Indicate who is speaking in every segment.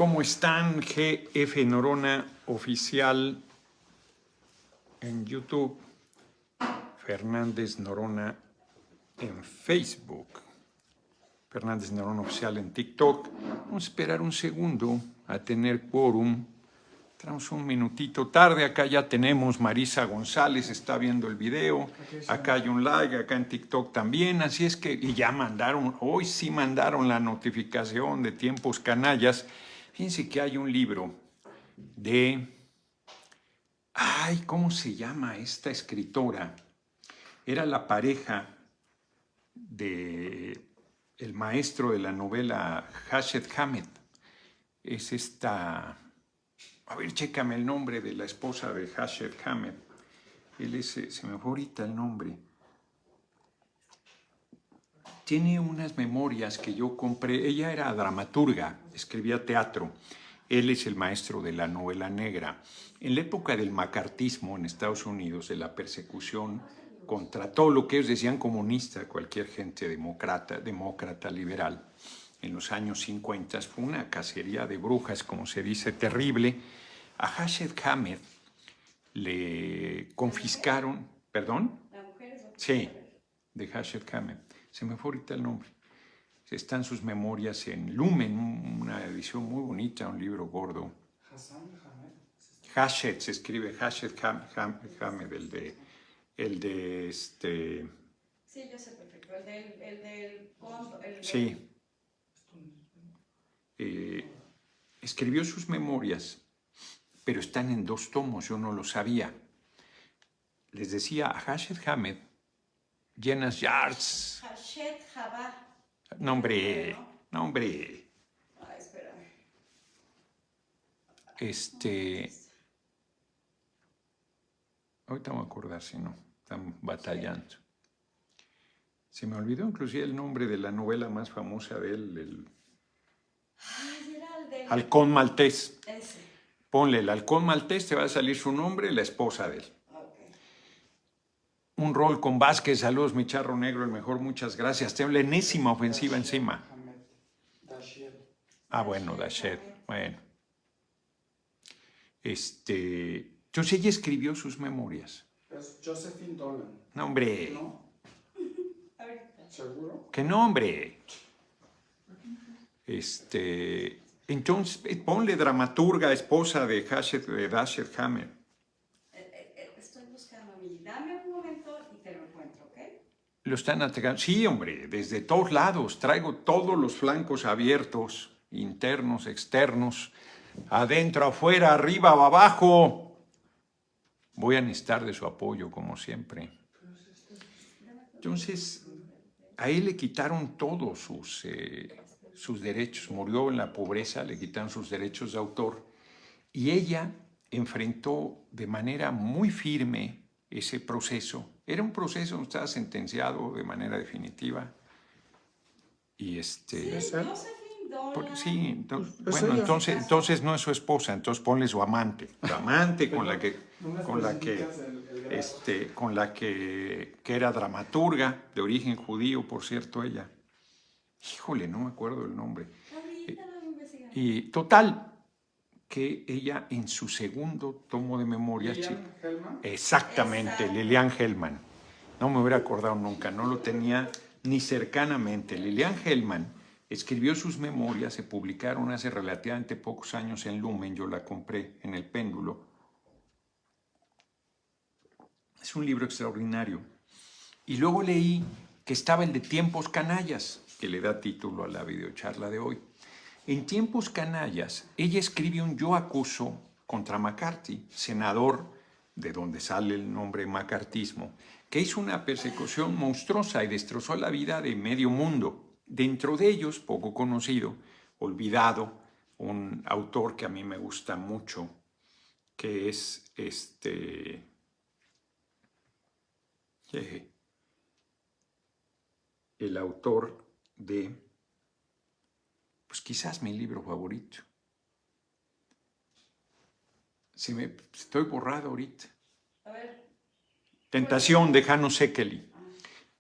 Speaker 1: ¿Cómo están? GF Norona Oficial en YouTube, Fernández Norona en Facebook, Fernández Norona Oficial en TikTok. Vamos a esperar un segundo a tener quórum. Entramos un minutito tarde. Acá ya tenemos Marisa González, está viendo el video. Acá hay un like, acá en TikTok también. Así es que, y ya mandaron, hoy sí mandaron la notificación de Tiempos Canallas. Fíjense que hay un libro de, ¿cómo se llama esta escritora? Era la pareja de el maestro de la novela Dashiell Hammett. Es esta, a ver, chécame el nombre de la esposa de Dashiell Hammett. Él es, se me fue ahorita el nombre. Tiene unas memorias que yo compré. Ella era dramaturga, escribía teatro. Él es el maestro de la novela negra. En la época del macartismo en Estados Unidos, de la persecución contra todo lo que ellos decían comunista, cualquier gente demócrata liberal, en los años 50, fue una cacería de brujas, como se dice, terrible. A Dashiell Hammett le confiscaron, ¿perdón? Sí, de Dashiell Hammett. Se me fue ahorita el nombre. Están sus memorias en Lumen, una edición muy bonita, un libro gordo. Dashiell se escribe Dashiell Hammett, el de este.
Speaker 2: Sí, yo sé perfecto. El del fondo.
Speaker 1: Sí. Escribió sus memorias, pero están en 2 tomos, yo no lo sabía. Les decía a Dashiell Hammett, llenas yards.
Speaker 2: Dashiell Hammett.
Speaker 1: Nombre.
Speaker 2: Ay, espérame.
Speaker 1: Ahorita me voy a acordar si no, están batallando. Se me olvidó inclusive el nombre de la novela más famosa de él, el
Speaker 2: Era el del
Speaker 1: Halcón Maltés.
Speaker 2: Ese.
Speaker 1: Ponle el Halcón Maltés, te va a salir su nombre, la esposa de él.
Speaker 2: Okay.
Speaker 1: Un rol con Vázquez, saludos, mi charro negro, el mejor, muchas gracias. Tengo la enésima ofensiva encima. Bueno, Dashiell, bueno. Entonces ella escribió sus memorias.
Speaker 3: Es Josephine Dolan.
Speaker 1: No, hombre.
Speaker 3: ¿No? ¿Seguro?
Speaker 1: ¿Qué nombre? Entonces, ponle dramaturga, esposa de Dashiell Hammett.
Speaker 2: Estoy buscando a mí. Dame un momento y te lo encuentro, ¿ok?
Speaker 1: Lo están atacando. Sí, hombre, desde todos lados. Traigo todos los flancos abiertos, internos, externos, adentro, afuera, arriba, abajo. Voy a necesitar de su apoyo, como siempre. Entonces, a él le quitaron todos sus derechos. Murió en la pobreza, le quitaron sus derechos de autor. Y ella enfrentó de manera muy firme ese proceso. Era un proceso donde estaba sentenciado de manera definitiva. Y
Speaker 2: Sí, Josephine Dolan.
Speaker 1: sí, entonces no es su esposa, entonces ponle su amante. Su amante con la que era dramaturga, de origen judío, por cierto, ella. Híjole, no me acuerdo el nombre.
Speaker 2: Ahorita lo investigamos.
Speaker 1: Y total, que ella en su segundo tomo de memorias...
Speaker 3: ¿Lillian Hellman?
Speaker 1: Exactamente, Lillian Hellman. No me hubiera acordado nunca, no lo tenía ni cercanamente. Lillian Hellman escribió sus memorias, se publicaron hace relativamente pocos años en Lumen, yo la compré en el Péndulo. Es un libro extraordinario. Y luego leí que estaba el de Tiempos Canallas, que le da título a la videocharla de hoy. En Tiempos Canallas, ella escribe un yo acuso contra McCarthy, senador, de donde sale el nombre macartismo, que hizo una persecución monstruosa y destrozó la vida de medio mundo. Dentro de ellos, poco conocido, olvidado, un autor que a mí me gusta mucho, que es el autor de, pues quizás mi libro favorito. Estoy borrado ahorita.
Speaker 2: A ver.
Speaker 1: Tentación de Hanno Sekeli.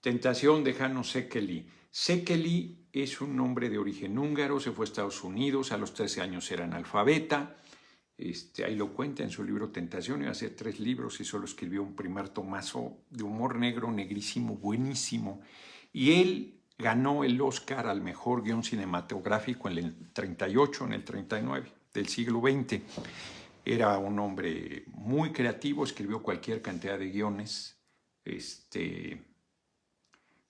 Speaker 1: Tentación de Hanno Sekeli. Sekeli es un hombre de origen húngaro, se fue a Estados Unidos, a los 13 años era analfabeta. Ahí lo cuenta en su libro Tentación, iba a hacer 3 libros y solo escribió un primer tomazo de humor negro, negrísimo, buenísimo. Y él ganó el Oscar al mejor guión cinematográfico en el 38, en el 39 del siglo XX. Era un hombre muy creativo, escribió cualquier cantidad de guiones.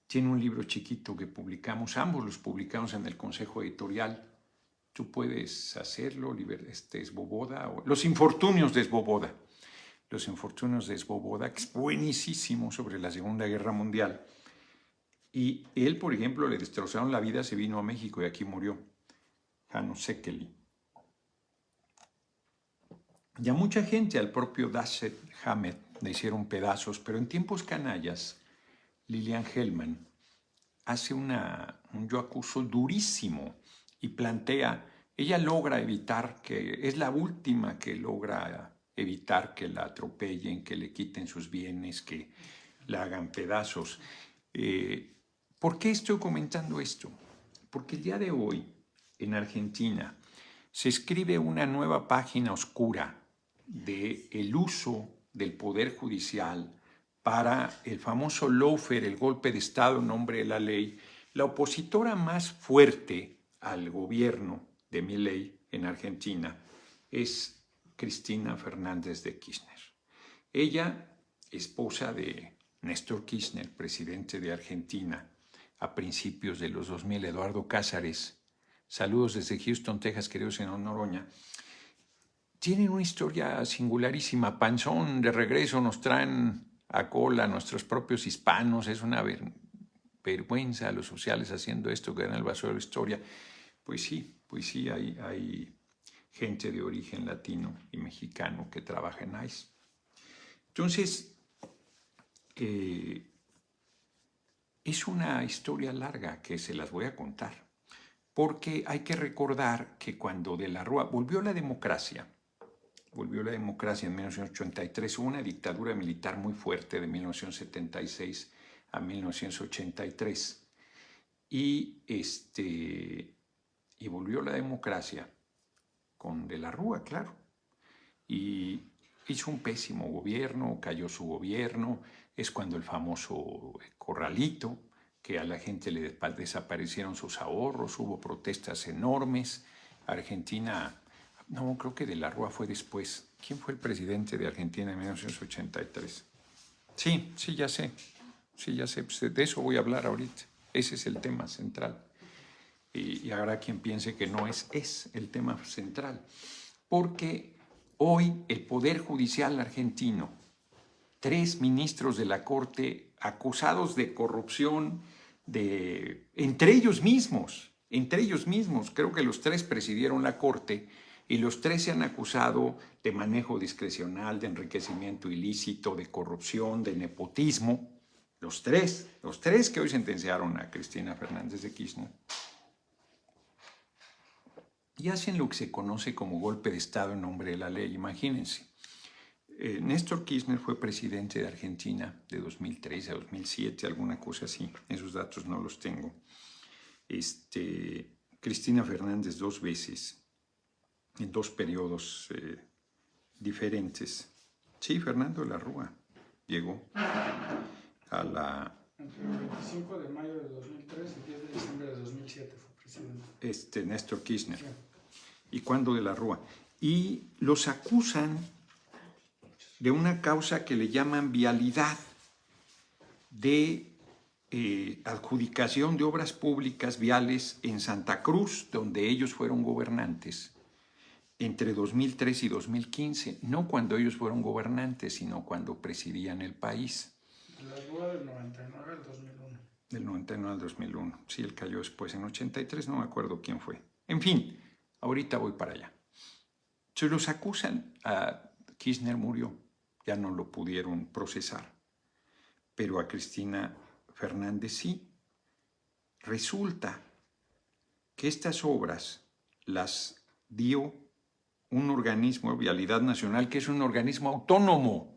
Speaker 1: Tiene un libro chiquito que publicamos, ambos los publicamos en el Consejo Editorial. Tú puedes hacerlo, Svoboda, o Los Infortunios de Svoboda. Los Infortunios de Svoboda, que es buenísimo sobre la Segunda Guerra Mundial. Y él, por ejemplo, le destrozaron la vida, se vino a México y aquí murió. Janos Sekeli. Y a mucha gente, al propio Dasset Hamed, le hicieron pedazos, pero en tiempos canallas, Lilian Hellman hace un yo acuso durísimo y plantea, ella logra evitar que, es la última que logra evitar que la atropellen, que le quiten sus bienes, que la hagan pedazos. ¿Por qué estoy comentando esto? Porque el día de hoy, en Argentina, se escribe una nueva página oscura del uso del Poder Judicial para el famoso lawfare, el golpe de Estado en nombre de la ley. La opositora más fuerte al gobierno de Milei en Argentina es Cristina Fernández de Kirchner. Ella, esposa de Néstor Kirchner, presidente de Argentina, a principios de los 2000, Eduardo Cázares. Saludos desde Houston, Texas, querido señor Noroña. Tienen una historia singularísima. Panzón, de regreso nos traen a cola a nuestros propios hispanos. Es una vergüenza a los sociales haciendo esto, que en el vaso de la historia. Pues sí, hay gente de origen latino y mexicano que trabaja en ICE. Entonces, es una historia larga que se las voy a contar, porque hay que recordar que cuando De la Rúa volvió la democracia en 1983, hubo una dictadura militar muy fuerte de 1976 a 1983, y volvió la democracia con De la Rúa, claro, y hizo un pésimo gobierno, cayó su gobierno. Es cuando el famoso corralito, que a la gente le desaparecieron sus ahorros, hubo protestas enormes. Argentina, no, creo que De la Rúa fue después. ¿Quién fue el presidente de Argentina en 1983? Sí, ya sé, pues de eso voy a hablar ahorita. Ese es el tema central. Y habrá quien piense que no es el tema central. Porque hoy el Poder Judicial argentino, 3 ministros de la Corte acusados de corrupción entre ellos mismos, creo que los 3 presidieron la Corte y los 3 se han acusado de manejo discrecional, de enriquecimiento ilícito, de corrupción, de nepotismo. Los tres que hoy sentenciaron a Cristina Fernández de Kirchner. Y hacen lo que se conoce como golpe de Estado en nombre de la ley, imagínense. Néstor Kirchner fue presidente de Argentina de 2003 a 2007, alguna cosa así. Esos datos no los tengo. Cristina Fernández 2 veces, en 2 periodos diferentes. Sí, Fernando de la Rúa llegó a la...
Speaker 3: Entre el 25 de mayo de 2003 y el 10 de diciembre de 2007 fue presidente.
Speaker 1: Néstor Kirchner.
Speaker 3: Sí.
Speaker 1: ¿Y cuándo de la Rúa? Y los acusan de una causa que le llaman vialidad, de adjudicación de obras públicas viales en Santa Cruz, donde ellos fueron gobernantes, entre 2003 y 2015, no cuando ellos fueron gobernantes, sino cuando presidían el país.
Speaker 3: La Rúa del 99 al 2001.
Speaker 1: Del 99 al 2001. Sí, él cayó después. En 83 no me acuerdo quién fue. En fin, ahorita voy para allá. Se los acusan. A Kirchner murió. Ya no lo pudieron procesar. Pero a Cristina Fernández sí. Resulta que estas obras las dio un organismo de vialidad nacional que es un organismo autónomo,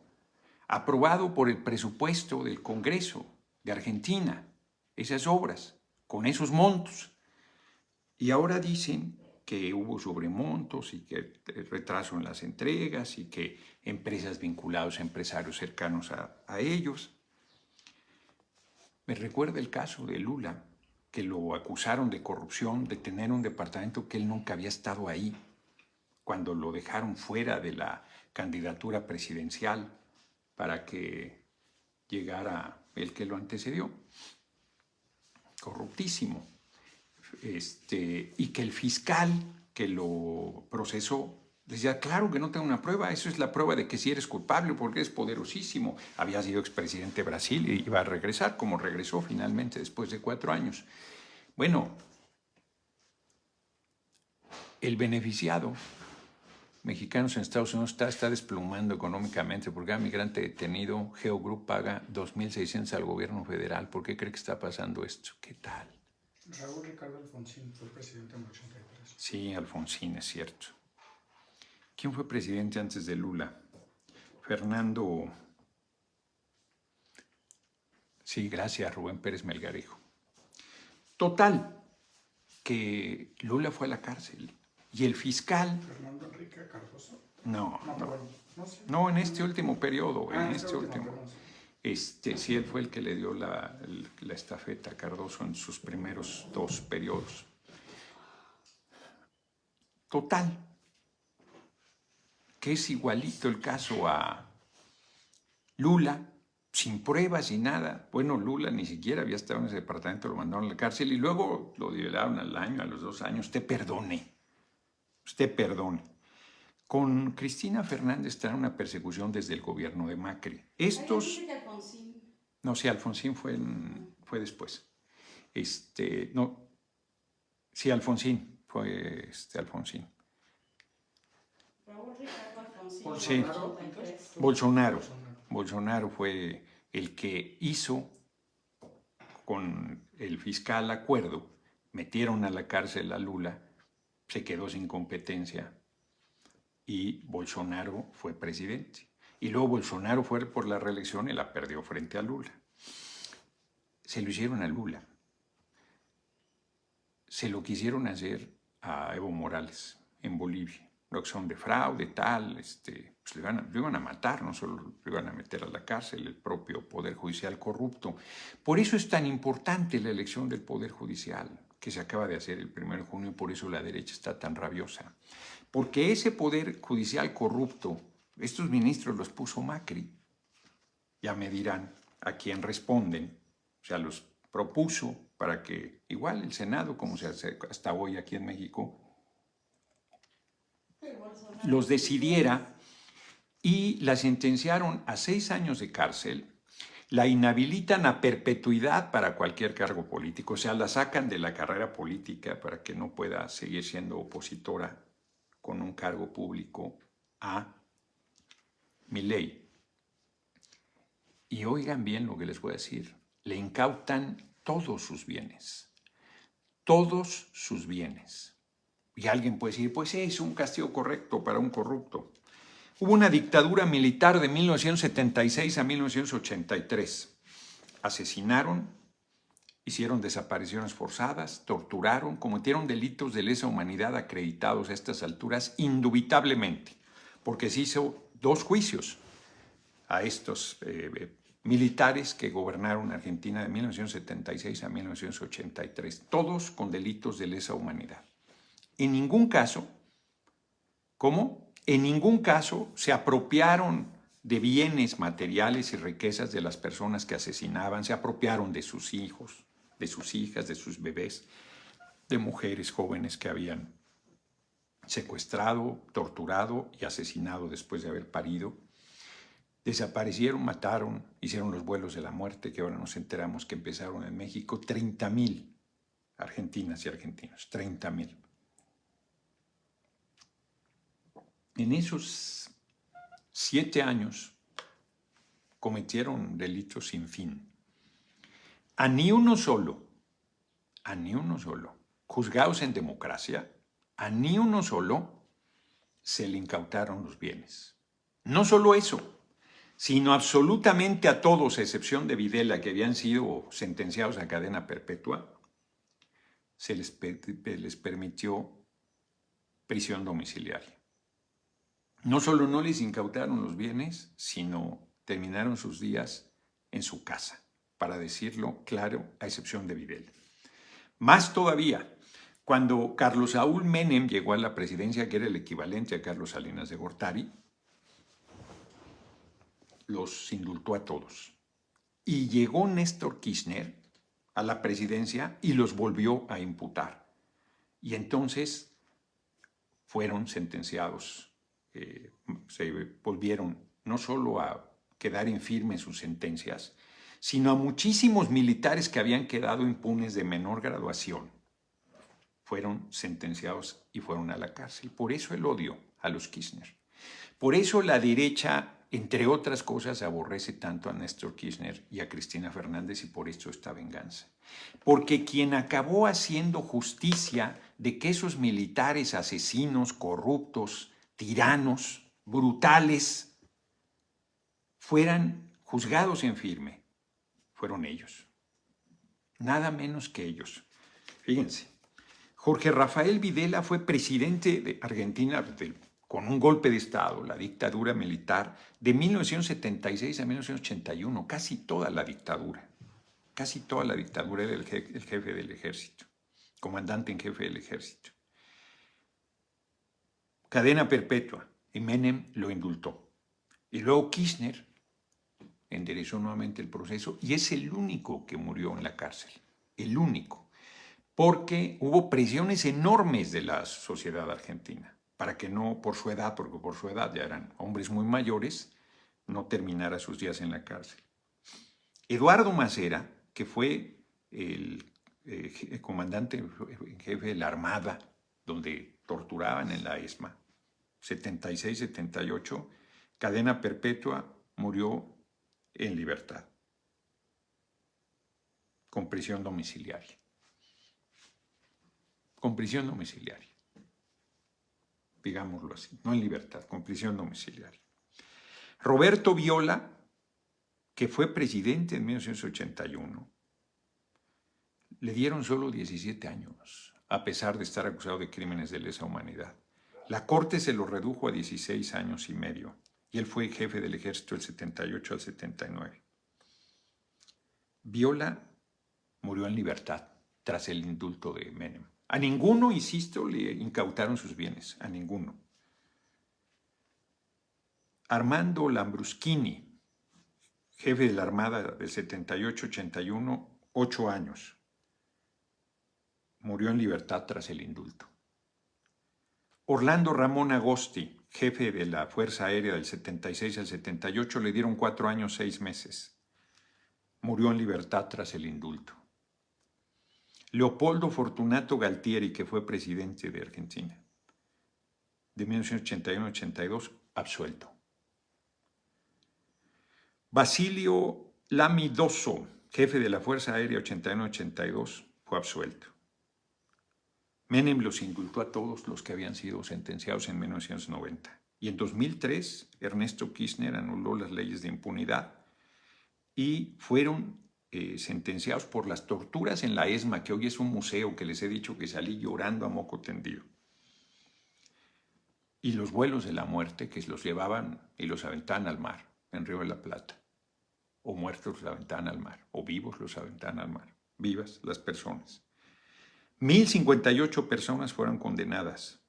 Speaker 1: aprobado por el presupuesto del Congreso de Argentina. Esas obras, con esos montos, Y ahora dicen que hubo sobremontos y que retraso en las entregas y que empresas vinculadas a empresarios cercanos a ellos. Me recuerda el caso de Lula, que lo acusaron de corrupción, de tener un departamento que él nunca había estado ahí, cuando lo dejaron fuera de la candidatura presidencial para que llegara el que lo antecedió. Corruptísimo. Y que el fiscal que lo procesó decía, claro que no tengo una prueba, eso es la prueba de que sí eres culpable porque eres poderosísimo. Había sido expresidente de Brasil y iba a regresar, como regresó finalmente después de 4 años. Bueno, el beneficiado mexicanos en Estados Unidos está desplumando económicamente porque cada migrante detenido, Geogroup paga 2.600 al gobierno federal. ¿Por qué cree que está pasando esto? ¿Qué tal?
Speaker 3: Raúl Ricardo Alfonsín fue presidente en el 83.
Speaker 1: Sí, Alfonsín, es cierto. ¿Quién fue presidente antes de Lula? Fernando... Sí, gracias, Rubén Pérez Melgarejo. Total, que Lula fue a la cárcel y el fiscal...
Speaker 3: ¿Fernando Enrique Cardoso?
Speaker 1: No, en este último periodo, sí, él fue el que le dio la estafeta a Cardoso en sus primeros 2 periodos. Total, que es igualito el caso a Lula, sin pruebas y nada. Bueno, Lula ni siquiera había estado en ese departamento, lo mandaron a la cárcel y luego lo liberaron al año, a los 2 años. Usted perdone. Con Cristina Fernández está en una persecución desde el gobierno de Macri. No, sí, Alfonsín fue después. Sí, Alfonsín, fue Alfonsín.
Speaker 2: Raúl Ricardo Alfonsín.
Speaker 1: Sí, Bolsonaro fue el que hizo con el fiscal acuerdo, metieron a la cárcel a Lula, se quedó sin competencia y Bolsonaro fue presidente. Y luego Bolsonaro fue por la reelección y la perdió frente a Lula. Se lo hicieron a Lula. Se lo quisieron hacer a Evo Morales en Bolivia. Lo que son de fraude, tal, pues lo iban a matar, no solo lo iban a meter a la cárcel, el propio Poder Judicial corrupto. Por eso es tan importante la elección del Poder Judicial, que se acaba de hacer el 1 de junio, y por eso la derecha está tan rabiosa. Porque ese Poder Judicial corrupto, estos ministros los puso Macri. Ya me dirán a quién responden. O sea, los propuso para que, igual el Senado, como se hace hasta hoy aquí en México, los decidiera y la sentenciaron a 6 años de cárcel, la inhabilitan a perpetuidad para cualquier cargo político, o sea, la sacan de la carrera política para que no pueda seguir siendo opositora con un cargo público a Milei. Y oigan bien lo que les voy a decir, le incautan todos sus bienes, todos sus bienes. Y alguien puede decir, pues es un castigo correcto para un corrupto. Hubo una dictadura militar de 1976 a 1983. Asesinaron, hicieron desapariciones forzadas, torturaron, cometieron delitos de lesa humanidad acreditados a estas alturas indubitablemente, porque se hizo 2 juicios a estos militares que gobernaron Argentina de 1976 a 1983, todos con delitos de lesa humanidad. En ningún caso, ¿cómo? En ningún caso se apropiaron de bienes materiales y riquezas de las personas que asesinaban, se apropiaron de sus hijos, de sus hijas, de sus bebés, de mujeres jóvenes que habían secuestrado, torturado y asesinado después de haber parido. Desaparecieron, mataron, hicieron los vuelos de la muerte, que ahora nos enteramos que empezaron en México, 30,000 argentinas y argentinos, 30,000. En esos 7 años cometieron delitos sin fin. A ni uno solo, juzgados en democracia, a ni uno solo se le incautaron los bienes. No solo eso, sino absolutamente a todos, a excepción de Videla, que habían sido sentenciados a cadena perpetua, les permitió prisión domiciliaria. No solo no les incautaron los bienes, sino terminaron sus días en su casa, para decirlo claro, a excepción de Videla. Más todavía, cuando Carlos Saúl Menem llegó a la presidencia, que era el equivalente a Carlos Salinas de Gortari, los indultó a todos. Y llegó Néstor Kirchner a la presidencia y los volvió a imputar. Y entonces fueron sentenciados, se volvieron no solo a quedar infirmes sus sentencias, sino a muchísimos militares que habían quedado impunes de menor graduación. Fueron sentenciados y fueron a la cárcel. Por eso el odio a los Kirchner. Por eso la derecha, entre otras cosas, aborrece tanto a Néstor Kirchner y a Cristina Fernández, y por eso esta venganza. Porque quien acabó haciendo justicia de que esos militares asesinos, corruptos, tiranos, brutales, fueran juzgados en firme, fueron ellos. Nada menos que ellos. Fíjense, Jorge Rafael Videla fue presidente de Argentina con un golpe de Estado, la dictadura militar, de 1976 a 1981, casi toda la dictadura era el jefe del ejército, comandante en jefe del ejército. Cadena perpetua, y Menem lo indultó. Y luego Kirchner enderezó nuevamente el proceso y es el único que murió en la cárcel, el único, porque hubo presiones enormes de la sociedad argentina para que no, por su edad, porque por su edad ya eran hombres muy mayores, no terminara sus días en la cárcel. Eduardo Macera, que fue el comandante en jefe de la Armada, donde torturaban en la ESMA, 76-78, cadena perpetua, murió en libertad, con prisión domiciliaria. Con prisión domiciliaria. Digámoslo así, no en libertad, con prisión domiciliaria. Roberto Viola, que fue presidente en 1981, le dieron solo 17 años, a pesar de estar acusado de crímenes de lesa humanidad. La Corte se lo redujo a 16 años y medio, y él fue jefe del ejército del 78 al 79. Viola murió en libertad tras el indulto de Menem. A ninguno, insisto, le incautaron sus bienes, a ninguno. Armando Lambruschini, jefe de la Armada del 78-81, 8 años. Murió en libertad tras el indulto. Orlando Ramón Agosti, jefe de la Fuerza Aérea del 76 al 78, le dieron 4 años, 6 meses. Murió en libertad tras el indulto. Leopoldo Fortunato Galtieri, que fue presidente de Argentina, de 1981-82, absuelto. Basilio Lamidoso, jefe de la Fuerza Aérea 81-82, fue absuelto. Menem los indultó a todos los que habían sido sentenciados en 1990. Y en 2003, Ernesto Kirchner anuló las leyes de impunidad y fueron sentenciados por las torturas en la ESMA, que hoy es un museo que les he dicho que salí llorando a moco tendido. Y los vuelos de la muerte, que los llevaban y los aventaban al mar, en Río de la Plata. O muertos los aventaban al mar, o vivos los aventaban al mar. Vivas las personas. 1.058 personas fueron condenadas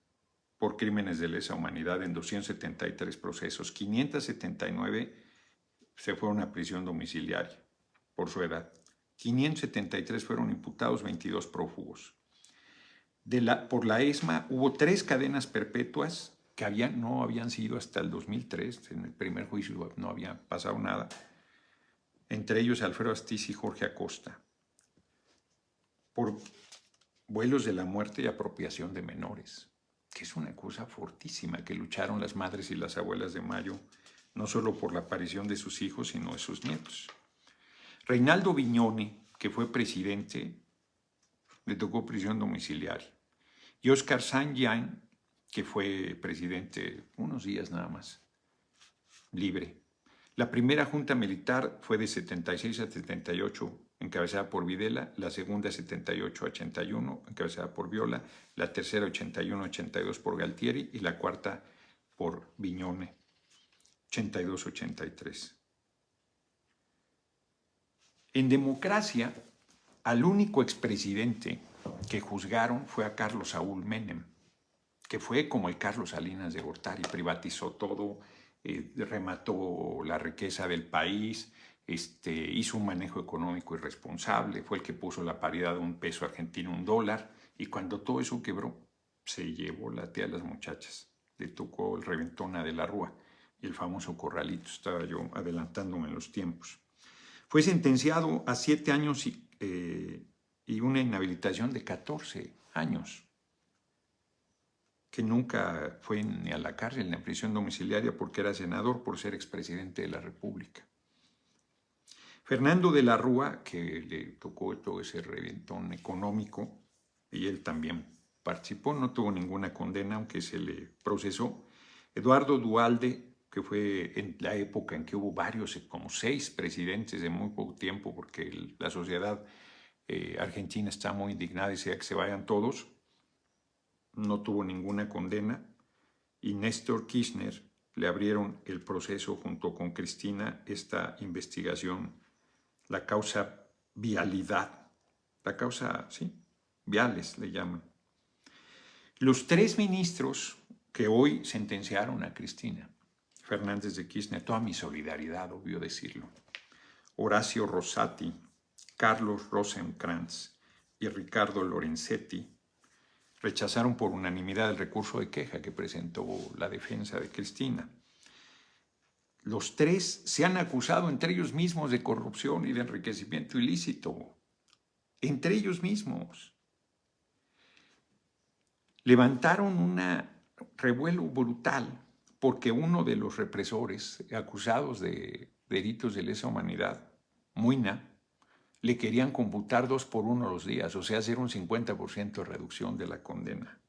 Speaker 1: por crímenes de lesa humanidad en 273 procesos. 579 se fueron a prisión domiciliaria por su edad. 573 fueron imputados, 22 prófugos. Por la ESMA hubo 3 cadenas perpetuas que no habían sido hasta el 2003. En el primer juicio no había pasado nada. Entre ellos Alfredo Astiz y Jorge Acosta. Por vuelos de la muerte y apropiación de menores, que es una cosa fortísima que lucharon las madres y las abuelas de Mayo, no solo por la aparición de sus hijos, sino de sus nietos. Reinaldo Viñone, que fue presidente, le tocó prisión domiciliaria. Y Óscar Sanguián, que fue presidente unos días nada más, libre. La primera junta militar fue de 76 a 78, encabezada por Videla, la segunda 78-81, encabezada por Viola, la tercera 81-82 por Galtieri y la cuarta por Viñone, 82-83. En democracia, al único expresidente que juzgaron fue a Carlos Saúl Menem, que fue como el Carlos Salinas de Gortari, privatizó todo, remató la riqueza del país, hizo un manejo económico irresponsable, fue el que puso la paridad de $1 argentino, $1, y cuando todo eso quebró, se llevó la tía a las muchachas, le tocó el reventón a De la Rúa y el famoso corralito, estaba yo adelantándome en los tiempos. Fue sentenciado a 7 años y una inhabilitación de 14 años, que nunca fue ni a la cárcel ni a prisión domiciliaria porque era senador por ser expresidente de la República. Fernando de la Rúa, que le tocó todo ese reventón económico, y él también participó, no tuvo ninguna condena, aunque se le procesó. Eduardo Duhalde, que fue en la época en que hubo varios, como 6 presidentes en muy poco tiempo, porque la sociedad argentina está muy indignada y desea que se vayan todos, no tuvo ninguna condena, y Néstor Kirchner le abrieron el proceso junto con Cristina, esta investigación, la causa vialidad, la causa, sí, viales le llaman. Los 3 ministros que hoy sentenciaron a Cristina Fernández de Kirchner, toda mi solidaridad, obvio decirlo, Horacio Rosati, Carlos Rosenkrantz y Ricardo Lorenzetti, rechazaron por unanimidad el recurso de queja que presentó la defensa de Cristina. Los 3 se han acusado entre ellos mismos de corrupción y de enriquecimiento ilícito. Entre ellos mismos. Levantaron un revuelo brutal porque uno de los represores acusados de delitos de lesa humanidad, Muina, le querían computar 2 por 1 los días, o sea, hacer un 50% de reducción de la condena.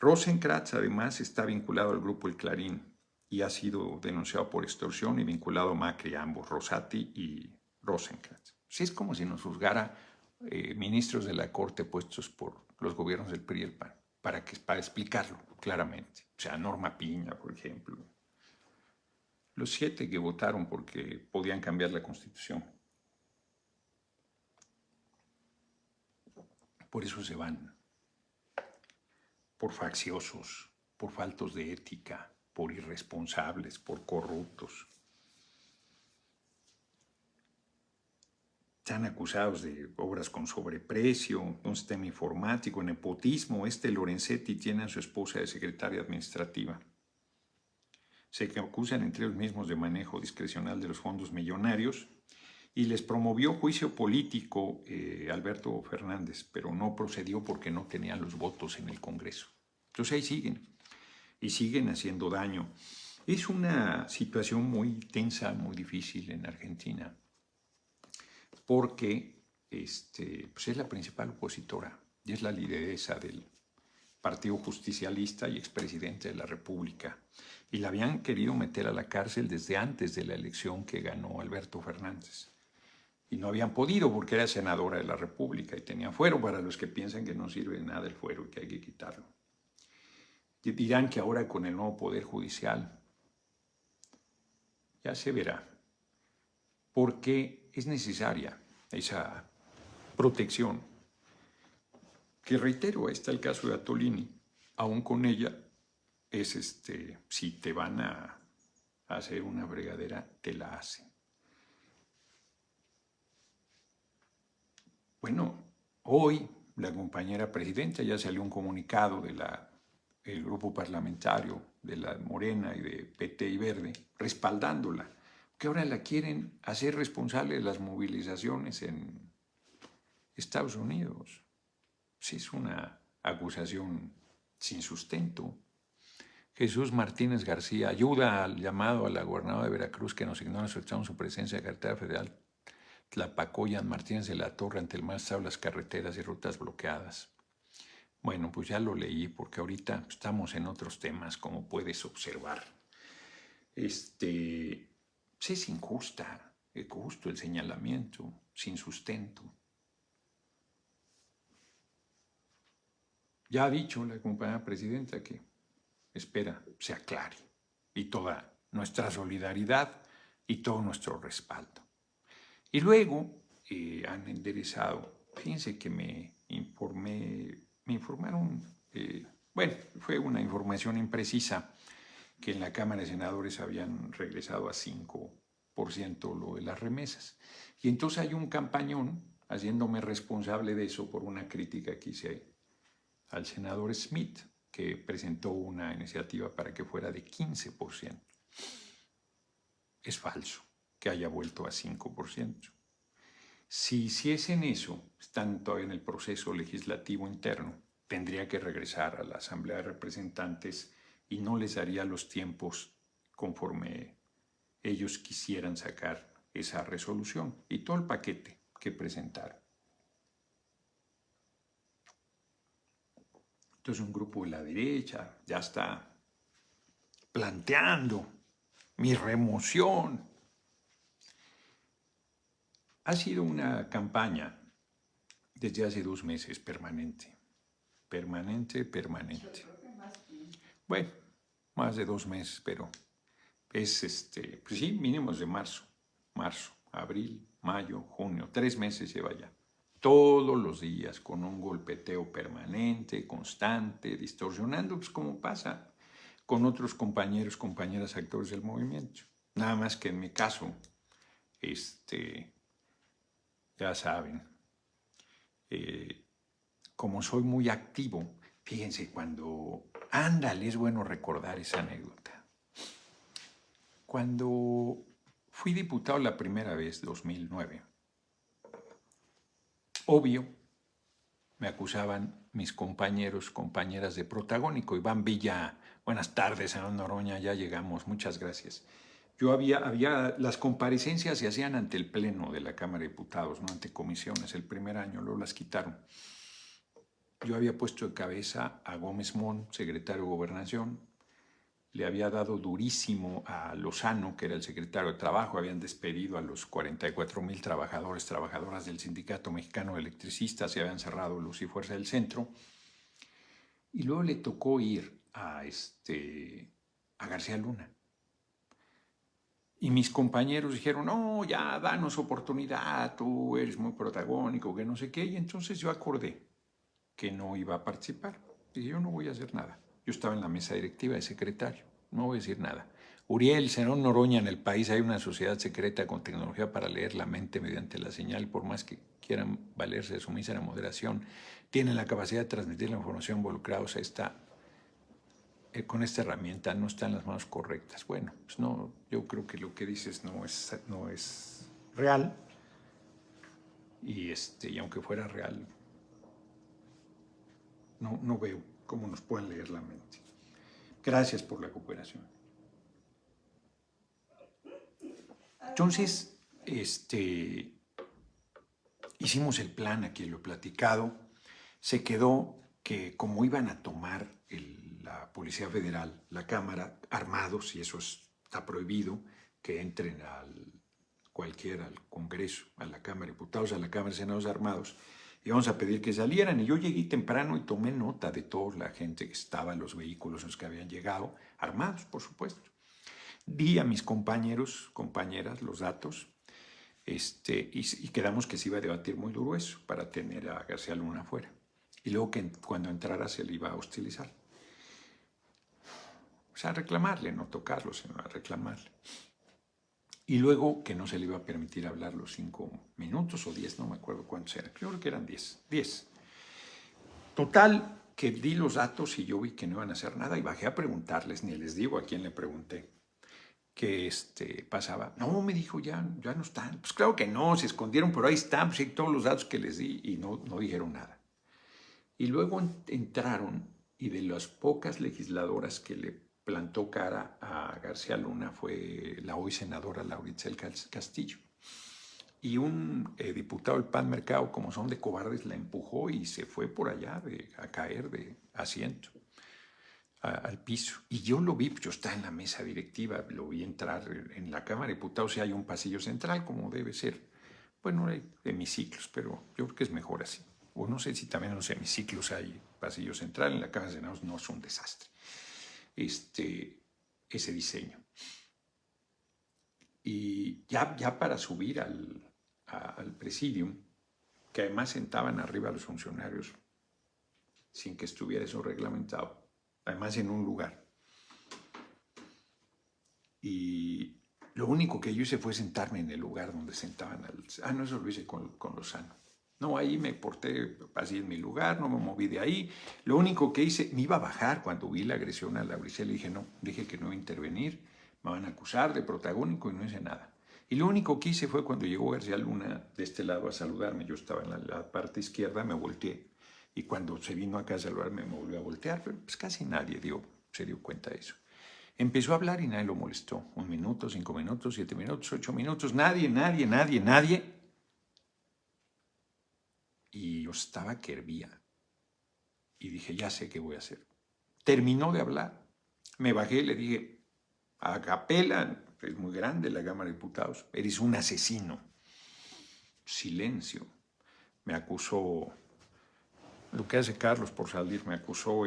Speaker 1: Rosenkrantz, además, está vinculado al grupo El Clarín y ha sido denunciado por extorsión y vinculado a Macri, ambos, Rosati y Rosenkrantz. Sí, es como si nos juzgara ministros de la Corte puestos por los gobiernos del PRI y el PAN, para explicarlo claramente. O sea, Norma Piña, por ejemplo. Los 7 que votaron porque podían cambiar la Constitución. Por eso se van, por facciosos, por faltos de ética, por irresponsables, por corruptos. Están acusados de obras con sobreprecio, un sistema informático, nepotismo. Lorenzetti tiene a su esposa de secretaria administrativa. Se acusan entre ellos mismos de manejo discrecional de los fondos millonarios. Y les promovió juicio político Alberto Fernández, pero no procedió porque no tenían los votos en el Congreso. Entonces ahí siguen, y siguen haciendo daño. Es una situación muy tensa, muy difícil en Argentina, porque pues es la principal opositora y es la lideresa del Partido Justicialista y expresidente de la República. Y la habían querido meter a la cárcel desde antes de la elección que ganó Alberto Fernández. Y no habían podido porque era senadora de la República y tenía fuero, para los que piensan que no sirve de nada el fuero y que hay que quitarlo. Y dirán que ahora con el nuevo Poder Judicial ya se verá, porque es necesaria esa protección. Que reitero, ahí está el caso de Attolini, aún con ella es si te van a hacer una fregadera, te la hacen. Bueno, hoy la compañera presidenta ya salió un comunicado del grupo parlamentario de la Morena y de PT y Verde, respaldándola, que ahora la quieren hacer responsable de las movilizaciones en Estados Unidos. Sí, es una acusación sin sustento. Jesús Martínez García ayuda al llamado a la gobernadora de Veracruz que nos ignora su presencia de carretera federal Tlapacoyan, Martínez de la Torre, ante el más las carreteras y rutas bloqueadas. Bueno, pues ya lo leí porque ahorita estamos en otros temas, como puedes observar. Es injusto el señalamiento. sin sustento. Ya ha dicho la compañera presidenta que espera se aclare, y toda nuestra solidaridad y todo nuestro respaldo. Y luego han enderezado, fíjense que me informaron, bueno, fue una información imprecisa, que en la Cámara de Senadores habían regresado a 5% lo de las remesas. Y entonces hay un campañón haciéndome responsable de eso por una crítica que hice al senador Smith, que presentó una iniciativa para que fuera de 15%. Es falso que haya vuelto a 5%. Si hiciesen eso, están todavía en el proceso legislativo interno, tendría que regresar a la Asamblea de Representantes y no les daría los tiempos conforme ellos quisieran sacar esa resolución y todo el paquete que presentaron. Entonces un grupo de la derecha ya está planteando mi remoción. Ha sido una campaña desde hace 2 meses permanente. Bueno, más de 2 meses, pero es pues sí, mínimos de marzo, abril, mayo, junio, 3 meses lleva ya. Todos los días con un golpeteo permanente, constante, distorsionando, pues como pasa con otros compañeros, compañeras, actores del movimiento. Nada más que en mi caso, ya saben, como soy muy activo, fíjense, ándale, es bueno recordar esa anécdota. Cuando fui diputado la primera vez, 2009, obvio, me acusaban mis compañeros, compañeras de Protagónico. Iván Villa, buenas tardes, señor Noroña, ya llegamos, muchas gracias. Las comparecencias se hacían ante el Pleno de la Cámara de Diputados, no ante comisiones, el primer año, luego las quitaron. Yo había puesto de cabeza a Gómez Mont, secretario de Gobernación, le había dado durísimo a Lozano, que era el secretario de Trabajo, habían despedido a los 44,000 trabajadores, trabajadoras del Sindicato Mexicano de Electricistas, y habían cerrado Luz y Fuerza del Centro. Y luego le tocó ir a García Luna. Y mis compañeros dijeron, no, ya, danos oportunidad, tú eres muy protagónico, que no sé qué. Y entonces yo acordé que no iba a participar. Dije, yo no voy a hacer nada. Yo estaba en la mesa directiva de secretario, no voy a decir nada. Uriel, senador Noroña, en el país hay una sociedad secreta con tecnología para leer la mente mediante la señal, por más que quieran valerse de su mísera moderación, tienen la capacidad de transmitir la información involucrados con esta herramienta, no está en las manos correctas. Bueno, pues no, yo creo que lo que dices no es real, y aunque fuera real, no veo cómo nos pueden leer la mente. Gracias por la cooperación. Entonces, hicimos el plan, aquí lo he platicado. Se quedó que como iban a tomar la Policía Federal, la Cámara, armados, y eso está prohibido, que entren al Congreso, a la Cámara de Diputados, a la Cámara de Senadores armados, y vamos a pedir que salieran. Y yo llegué temprano y tomé nota de toda la gente que estaba en los vehículos en los que habían llegado, armados, por supuesto. Di a mis compañeros, compañeras, los datos, y quedamos que se iba a debatir muy duro eso, para tener a García Luna afuera. Y luego que cuando entrara se le iba a hostilizar. O sea, a reclamarle, no tocarlo, sino a reclamarle. Y luego que no se le iba a permitir hablar los 5 minutos o 10, no me acuerdo cuántos eran. Yo creo que eran 10. Total, que di los datos y yo vi que no iban a hacer nada y bajé a preguntarles, ni les digo a quién le pregunté qué pasaba. No, me dijo, ya no están. Pues claro que no, se escondieron, pero ahí están, pues, y todos los datos que les di, y no dijeron nada. Y luego entraron, y de las pocas legisladoras que le plantó cara a García Luna fue la hoy senadora Laura Itzel Castillo. Y un diputado del PAN Mercado, como son de cobardes, la empujó y se fue por allá a caer de asiento al piso. Y yo lo vi, yo estaba en la mesa directiva, lo vi entrar en la Cámara de Diputados, y hay un pasillo central, como debe ser, Bueno, hay hemiciclos, pero yo creo que es mejor así. O no sé si también en los hemiciclos hay pasillo central. En la Cámara de Senadores no es un desastre ese diseño. Y ya para subir al presidium, que además sentaban arriba a los funcionarios sin que estuviera eso reglamentado, además en un lugar. Y lo único que yo hice fue sentarme en el lugar donde sentaban no, eso lo hice con Lozano. No, ahí me porté así en mi lugar, no me moví de ahí. Lo único que hice, me iba a bajar cuando vi la agresión a Lauricel, dije no, dije que no iba a intervenir, me van a acusar de protagónico y no hice nada. Y lo único que hice fue cuando llegó García Luna de este lado a saludarme, yo estaba en la parte izquierda, me volteé. Y cuando se vino acá a saludarme me volvió a voltear, pero pues casi nadie se dio cuenta de eso. Empezó a hablar y nadie lo molestó. 1 minuto, 5 minutos, 7 minutos, 8 minutos, nadie. Y yo estaba que hervía. Y dije, ya sé qué voy a hacer. Terminó de hablar. Me bajé y le dije, a capela, es muy grande la Cámara de Diputados, eres un asesino. Silencio. Me acusó, lo que hace Carlos por salir, me acusó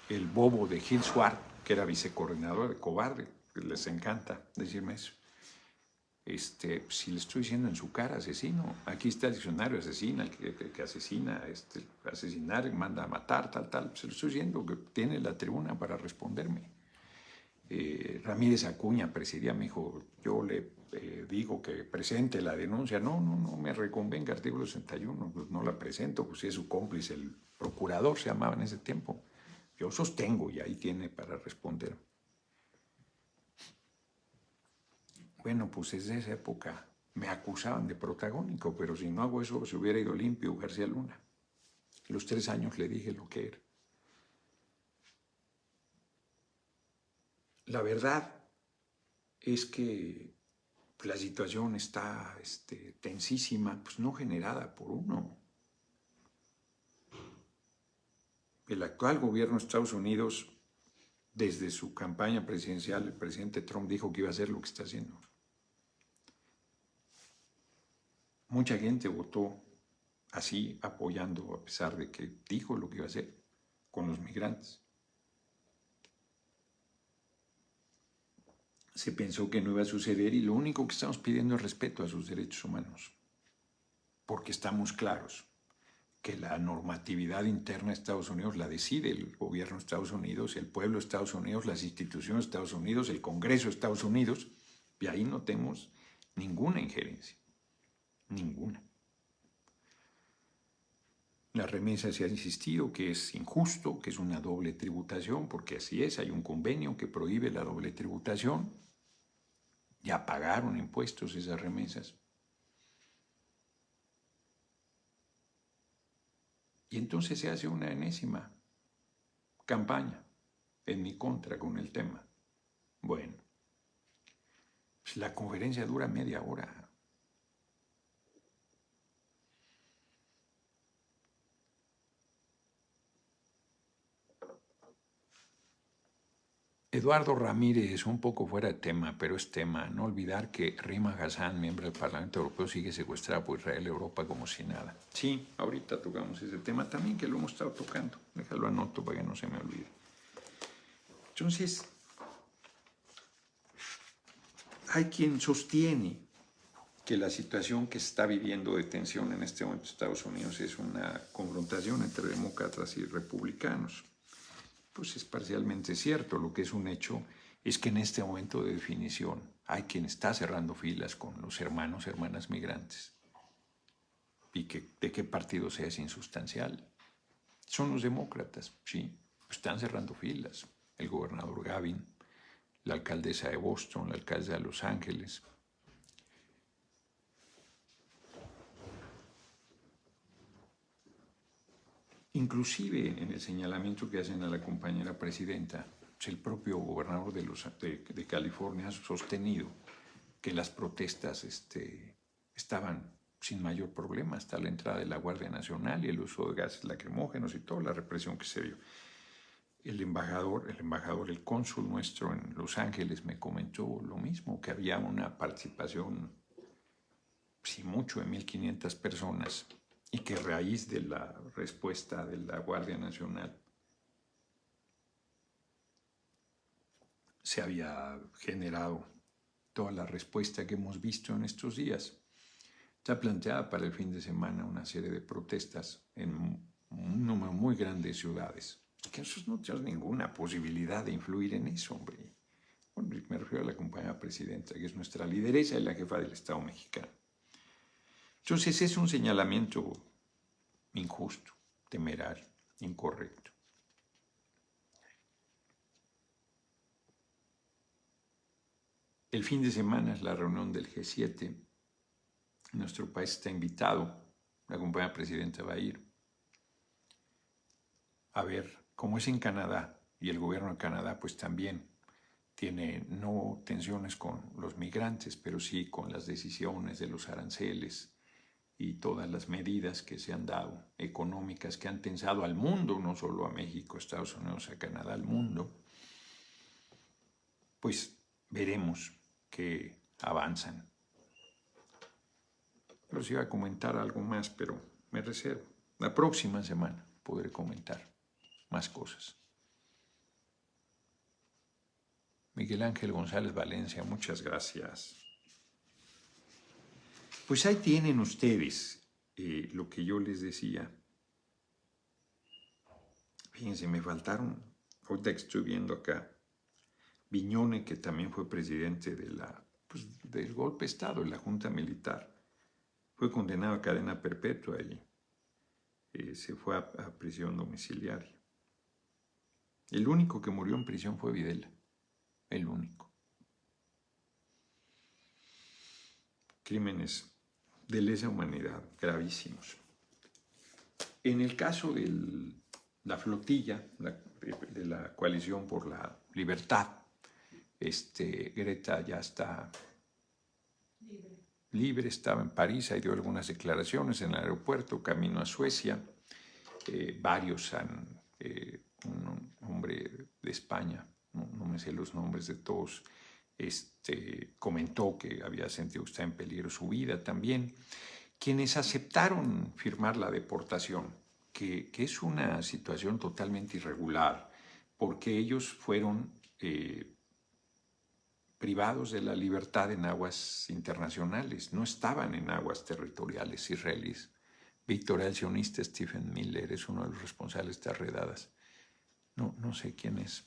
Speaker 1: el bobo de Gil Suárez, que era vicecoordinador de cobarde. Les encanta decirme eso. Si le estoy diciendo en su cara, asesino, aquí está el diccionario, asesina, el que asesina, asesinar, manda a matar, tal, se lo estoy diciendo, que tiene la tribuna para responderme. Ramírez Acuña presidía, me dijo, yo le digo que presente la denuncia, no, me reconvenga, artículo 61, pues no la presento, pues si es su cómplice, el procurador se llamaba en ese tiempo, yo sostengo y ahí tiene para responder. Bueno, pues desde esa época me acusaban de protagónico, pero si no hago eso, se hubiera ido limpio García Luna. Los 3 años le dije lo que era. La verdad es que la situación está tensísima, pues no generada por uno. El actual gobierno de Estados Unidos, desde su campaña presidencial, el presidente Trump dijo que iba a hacer lo que está haciendo. Mucha gente votó así, apoyando, a pesar de que dijo lo que iba a hacer con los migrantes. Se pensó que no iba a suceder y lo único que estamos pidiendo es respeto a sus derechos humanos, porque estamos claros que la normatividad interna de Estados Unidos la decide el gobierno de Estados Unidos, el pueblo de Estados Unidos, las instituciones de Estados Unidos, el Congreso de Estados Unidos, y ahí no tenemos ninguna injerencia, ninguna. La remesa se ha insistido que es injusto, que es una doble tributación, porque así es, hay un convenio que prohíbe la doble tributación. Ya pagaron impuestos esas remesas. Y entonces se hace una enésima campaña en mi contra con el tema. Bueno, pues la conferencia dura media hora. Eduardo Ramírez, un poco fuera de tema, pero es tema. No olvidar que Rima Hassan, miembro del Parlamento Europeo, sigue secuestrada por Israel y Europa como si nada. Sí, ahorita tocamos ese tema también, que lo hemos estado tocando. Déjalo anoto para que no se me olvide. Entonces, hay quien sostiene que la situación que se está viviendo de tensión en este momento en Estados Unidos es una confrontación entre demócratas y republicanos. Pues es parcialmente cierto. Lo que es un hecho es que en este momento de definición hay quien está cerrando filas con los hermanas migrantes. Y que de qué partido sea es insustancial. Son los demócratas, sí, están cerrando filas. El gobernador Gavin, la alcaldesa de Boston, la alcaldesa de Los Ángeles. Inclusive en el señalamiento que hacen a la compañera presidenta, el propio gobernador de California ha sostenido que las protestas estaban sin mayor problema hasta la entrada de la Guardia Nacional y el uso de gases lacrimógenos y toda la represión que se dio. El cónsul nuestro en Los Ángeles me comentó lo mismo, que había una participación sí mucho de 1.500 personas, y que a raíz de la respuesta de la Guardia Nacional se había generado toda la respuesta que hemos visto en estos días. Está planteada para el fin de semana una serie de protestas en un número muy grande de ciudades. Que eso no tenemos ninguna posibilidad de influir en eso, hombre. Bueno, me refiero a la compañera presidenta, que es nuestra lideresa y la jefa del Estado mexicano. Entonces es un señalamiento injusto, temerario, incorrecto. El fin de semana es la reunión del G7. Nuestro país está invitado, la compañera presidenta va a ir a ver cómo es en Canadá, y el gobierno de Canadá pues también tiene no tensiones con los migrantes, pero sí con las decisiones de los aranceles y todas las medidas que se han dado, económicas, que han tensado al mundo, no solo a México, a Estados Unidos, a Canadá, al mundo. Pues veremos que avanzan. Los iba a comentar algo más, pero me reservo. La próxima semana podré comentar más cosas. Miguel Ángel González Valencia, muchas gracias. Pues ahí tienen ustedes lo que yo les decía. Fíjense, me faltaron, ahorita que estoy viendo acá, Viñone, que también fue presidente del golpe de Estado, de la Junta Militar, fue condenado a cadena perpetua y se fue a prisión domiciliaria. El único que murió en prisión fue Videla, el único. Crímenes de lesa humanidad gravísimos. En el caso de la flotilla de la Coalición por la Libertad, Greta ya está libre, estaba en París, ahí dio algunas declaraciones en el aeropuerto, camino a Suecia. Varios un hombre de España, no me sé los nombres de todos, comentó que había sentido que está en peligro su vida también. Quienes aceptaron firmar la deportación, que es una situación totalmente irregular, porque ellos fueron privados de la libertad en aguas internacionales, no estaban en aguas territoriales israelíes. Víctor, el sionista Stephen Miller es uno de los responsables de estas redadas. No sé quién es.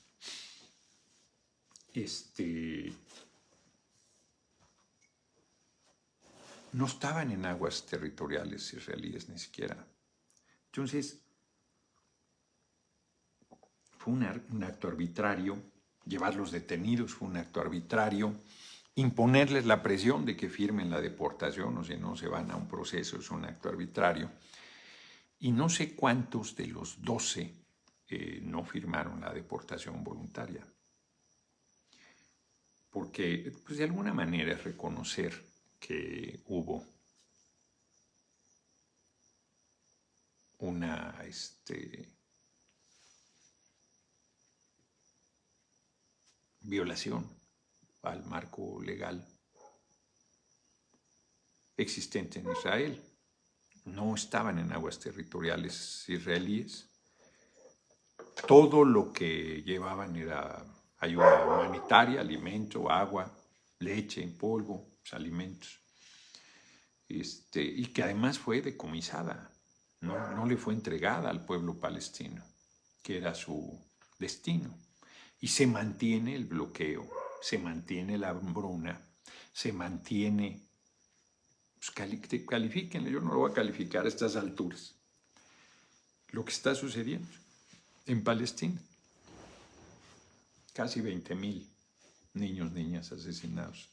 Speaker 1: No estaban en aguas territoriales israelíes ni siquiera. Entonces, fue un acto arbitrario. Llevarlos detenidos fue un acto arbitrario. Imponerles la presión de que firmen la deportación, o si no se van a un proceso, es un acto arbitrario. Y no sé cuántos de los 12 no firmaron la deportación voluntaria. Porque, pues, de alguna manera es reconocer que hubo una violación al marco legal existente en Israel. No estaban en aguas territoriales israelíes. Todo lo que llevaban era ayuda humanitaria, alimento, agua, leche en polvo, alimentos. Y que además fue decomisada, no le fue entregada al pueblo palestino, que era su destino. Y se mantiene el bloqueo, se mantiene la hambruna, se mantiene. Pues califíquenle, yo no lo voy a calificar a estas alturas. Lo que está sucediendo en Palestina. Casi 20,000 niños, niñas asesinados.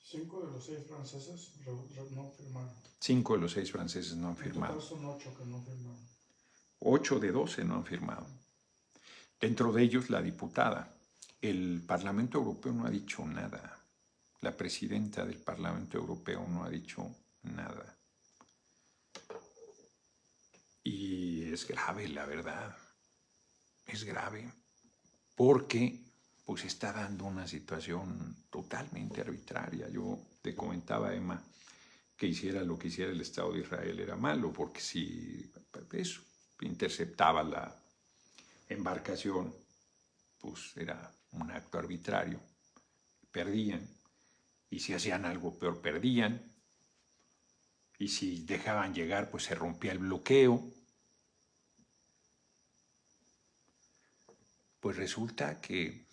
Speaker 3: 5 de los 6 franceses no firmaron.
Speaker 1: 5 de los 6 franceses no han firmado.
Speaker 3: En total son 8 que no firmaron.
Speaker 1: 8 de 12 no han firmado. Dentro de ellos la diputada. El Parlamento Europeo no ha dicho nada. La presidenta del Parlamento Europeo no ha dicho nada. Y es grave, la verdad. Es grave. Porque pues está dando una situación totalmente arbitraria. Yo te comentaba, Emma, que hiciera lo que hiciera el Estado de Israel era malo, porque si eso interceptaba la embarcación, pues era un acto arbitrario, perdían, y si hacían algo peor perdían, y si dejaban llegar, pues se rompía el bloqueo. Pues resulta que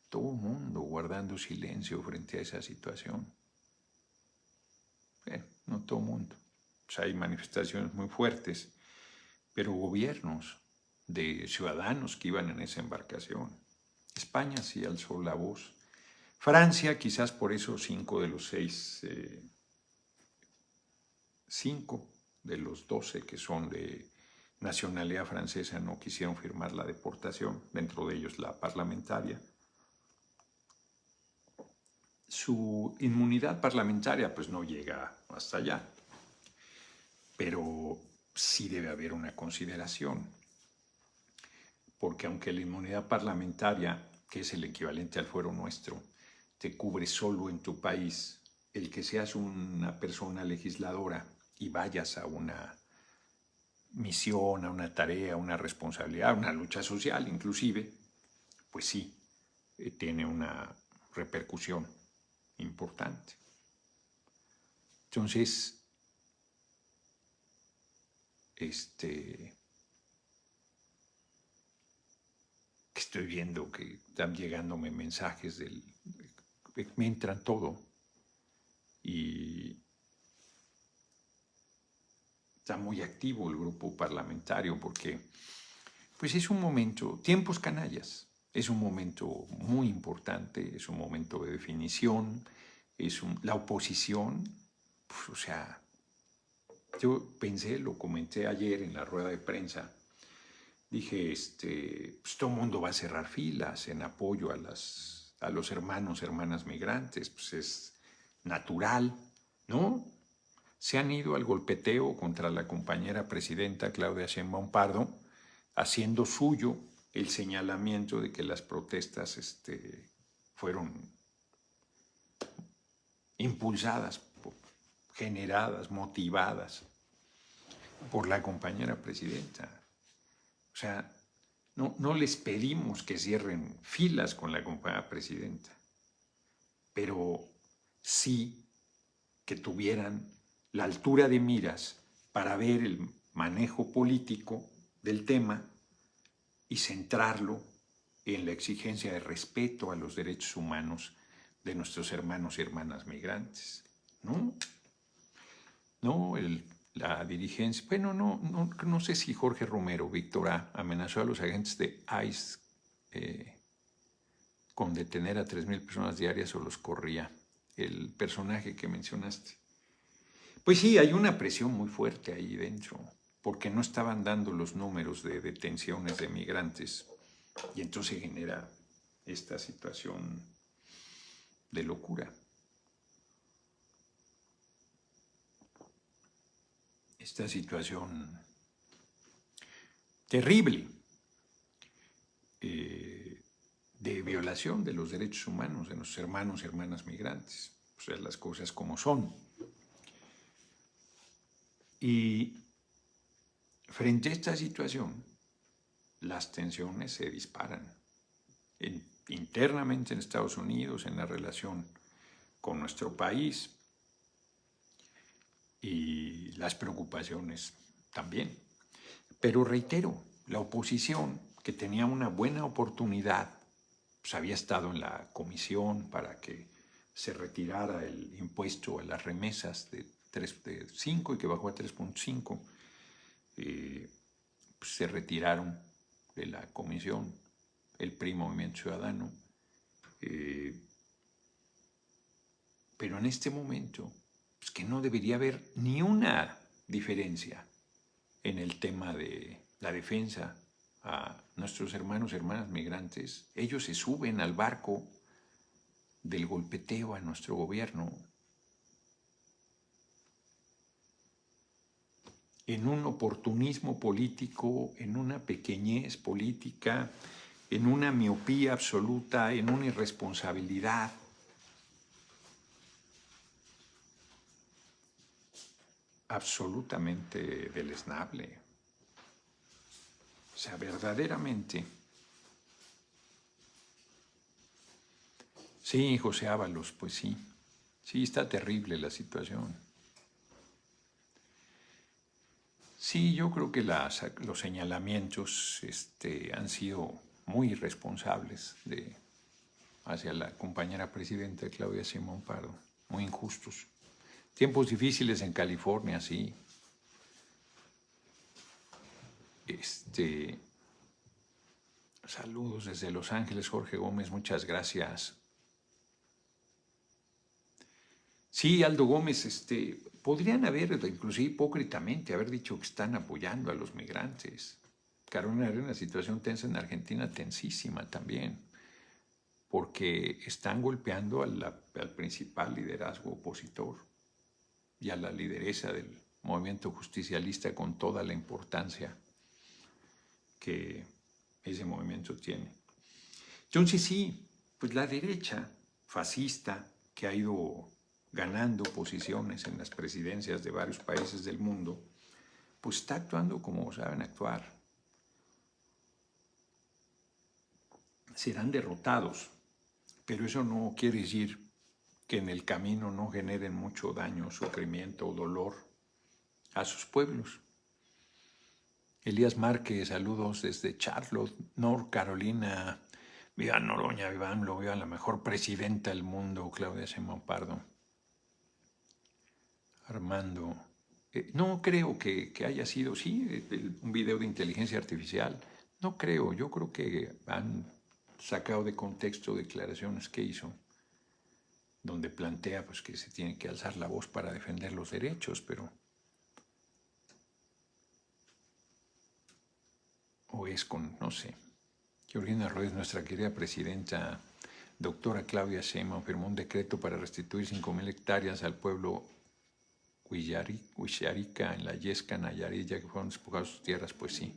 Speaker 1: todo el mundo guardando silencio frente a esa situación. Bueno, no todo el mundo. Pues hay manifestaciones muy fuertes, pero gobiernos de ciudadanos que iban en esa embarcación. España sí alzó la voz. Francia, quizás por eso 5 de los 12 que son de nacionalidad francesa no quisieron firmar la deportación, dentro de ellos la parlamentaria. Su inmunidad parlamentaria pues no llega hasta allá, pero sí debe haber una consideración, porque aunque la inmunidad parlamentaria, que es el equivalente al fuero nuestro, te cubre solo en tu país, el que seas una persona legisladora y vayas a una misión, a una tarea, a una responsabilidad, a una lucha social inclusive, pues sí, tiene una repercusión importante. Entonces, estoy viendo que están llegándome mensajes me entran todo y está muy activo el grupo parlamentario porque pues es un momento, tiempos canallas, es un momento muy importante, es un momento de definición, la oposición, pues, o sea, yo pensé, lo comenté ayer en la rueda de prensa, dije, pues todo el mundo va a cerrar filas en apoyo a los hermanas migrantes, pues es natural, ¿no? Se han ido al golpeteo contra la compañera presidenta Claudia Sheinbaum Pardo, haciendo suyo el señalamiento de que las protestas fueron impulsadas, generadas, motivadas por la compañera presidenta. O sea, no les pedimos que cierren filas con la compañera presidenta, pero sí que tuvieran la altura de miras para ver el manejo político del tema y centrarlo en la exigencia de respeto a los derechos humanos de nuestros hermanos y hermanas migrantes. La dirigencia, bueno, no sé si Jorge Romero, Víctor A., amenazó a los agentes de ICE con detener a 3,000 personas diarias o los corría. El personaje que mencionaste. Pues sí, hay una presión muy fuerte ahí dentro, porque no estaban dando los números de detenciones de migrantes y entonces genera esta situación de locura. Esta situación terrible de violación de los derechos humanos de nuestros hermanos y hermanas migrantes. O sea, las cosas como son. Y frente a esta situación, las tensiones se disparan internamente en Estados Unidos, en la relación con nuestro país, y las preocupaciones también. Pero reitero, la oposición, que tenía una buena oportunidad, pues había estado en la comisión para que se retirara el impuesto a las remesas de 5 y que bajó a 3.5, pues se retiraron de la comisión el PRI, Movimiento Ciudadano, pero en este momento pues que no debería haber ni una diferencia en el tema de la defensa a nuestros hermanos y hermanas migrantes. Ellos se suben al barco del golpeteo a nuestro gobierno en un oportunismo político, en una pequeñez política, en una miopía absoluta, en una irresponsabilidad. absolutamente deleznable. O sea, verdaderamente. Sí, José Ábalos, pues sí. Sí, está terrible la situación. Sí, yo creo que los señalamientos han sido muy irresponsables hacia la compañera presidenta Claudia Sheinbaum Pardo, muy injustos. Tiempos difíciles en California, sí. Saludos desde Los Ángeles, Jorge Gómez, muchas gracias. Sí, Aldo Gómez, podrían haber, inclusive hipócritamente, haber dicho que están apoyando a los migrantes. Carolina, hay una situación tensa en Argentina, tensísima también, porque están golpeando al principal liderazgo opositor y a la lideresa del movimiento justicialista con toda la importancia que ese movimiento tiene. Entonces sí, pues la derecha fascista que ha ido ganando posiciones en las presidencias de varios países del mundo, pues está actuando como saben actuar. Serán derrotados, pero eso no quiere decir que en el camino no generen mucho daño, sufrimiento o dolor a sus pueblos. Elías Márquez, saludos desde Charlotte, North Carolina. Viva Noroña, viva AMLO, viva la mejor presidenta del mundo, Claudia Sheinbaum Pardo. Armando, no creo que haya sido, sí, un video de inteligencia artificial. No creo, yo creo que han sacado de contexto declaraciones que hizo, donde plantea pues, que se tiene que alzar la voz para defender los derechos, pero... o es con, no sé. Georgina Ruiz, nuestra querida presidenta, doctora Claudia Sheinbaum, firmó un decreto para restituir 5,000 hectáreas al pueblo Huixarica en la Yesca, Nayarit, ya que fueron despojadas sus tierras, pues sí.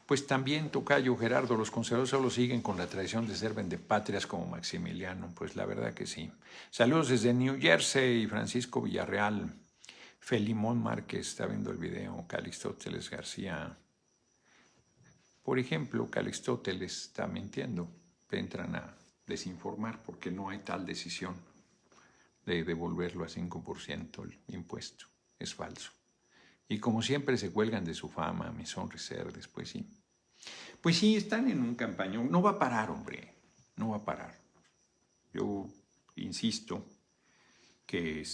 Speaker 1: Pues también, tocayo Gerardo, los conservadores solo siguen con la tradición de ser vendepatrias como Maximiliano, pues la verdad que sí. Saludos desde New Jersey, Francisco Villarreal. Felimón Márquez está viendo el video, Calixtóteles García. Por ejemplo, Calixtóteles está mintiendo, entran a desinformar porque no hay tal decisión de devolverlo a 5% el impuesto, es falso. Y como siempre se cuelgan de su fama, mis sonriserdes, pues sí. Pues sí, están en un campañón, no va a parar, hombre, no va a parar. Yo insisto que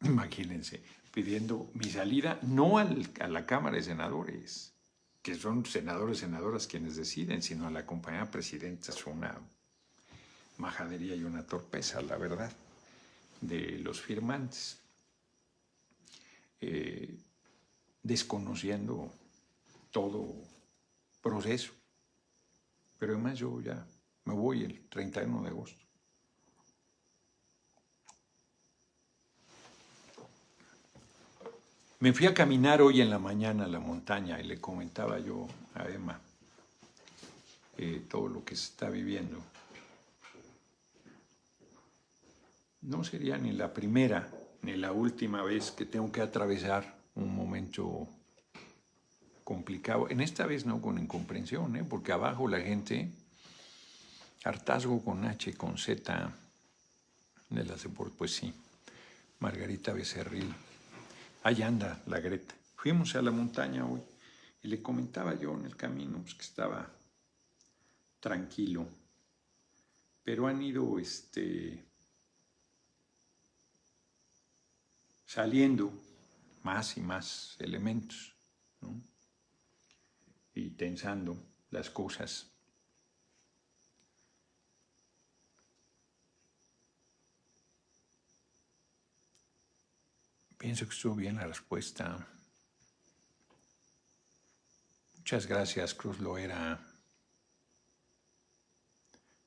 Speaker 1: imagínense, pidiendo mi salida no a la Cámara de Senadores, que son senadores y senadoras quienes deciden, sino a la compañera presidenta. Es una majadería y una torpeza, la verdad, de los firmantes, desconociendo todo proceso. Pero además yo ya me voy el 31 de agosto. Me fui a caminar hoy en la mañana a la montaña y le comentaba yo a Emma todo lo que se está viviendo. No sería ni la primera ni la última vez que tengo que atravesar un momento complicado. En esta vez no con incomprensión, porque abajo la gente, hartazgo con H, con Z, de las deportes, pues sí, Margarita Becerril. Ahí anda la Greta. Fuimos a la montaña hoy y le comentaba yo en el camino pues, que estaba tranquilo, pero han ido saliendo más y más elementos, ¿no? Y tensando las cosas. Pienso que estuvo bien la respuesta. Muchas gracias, Cruz Loera.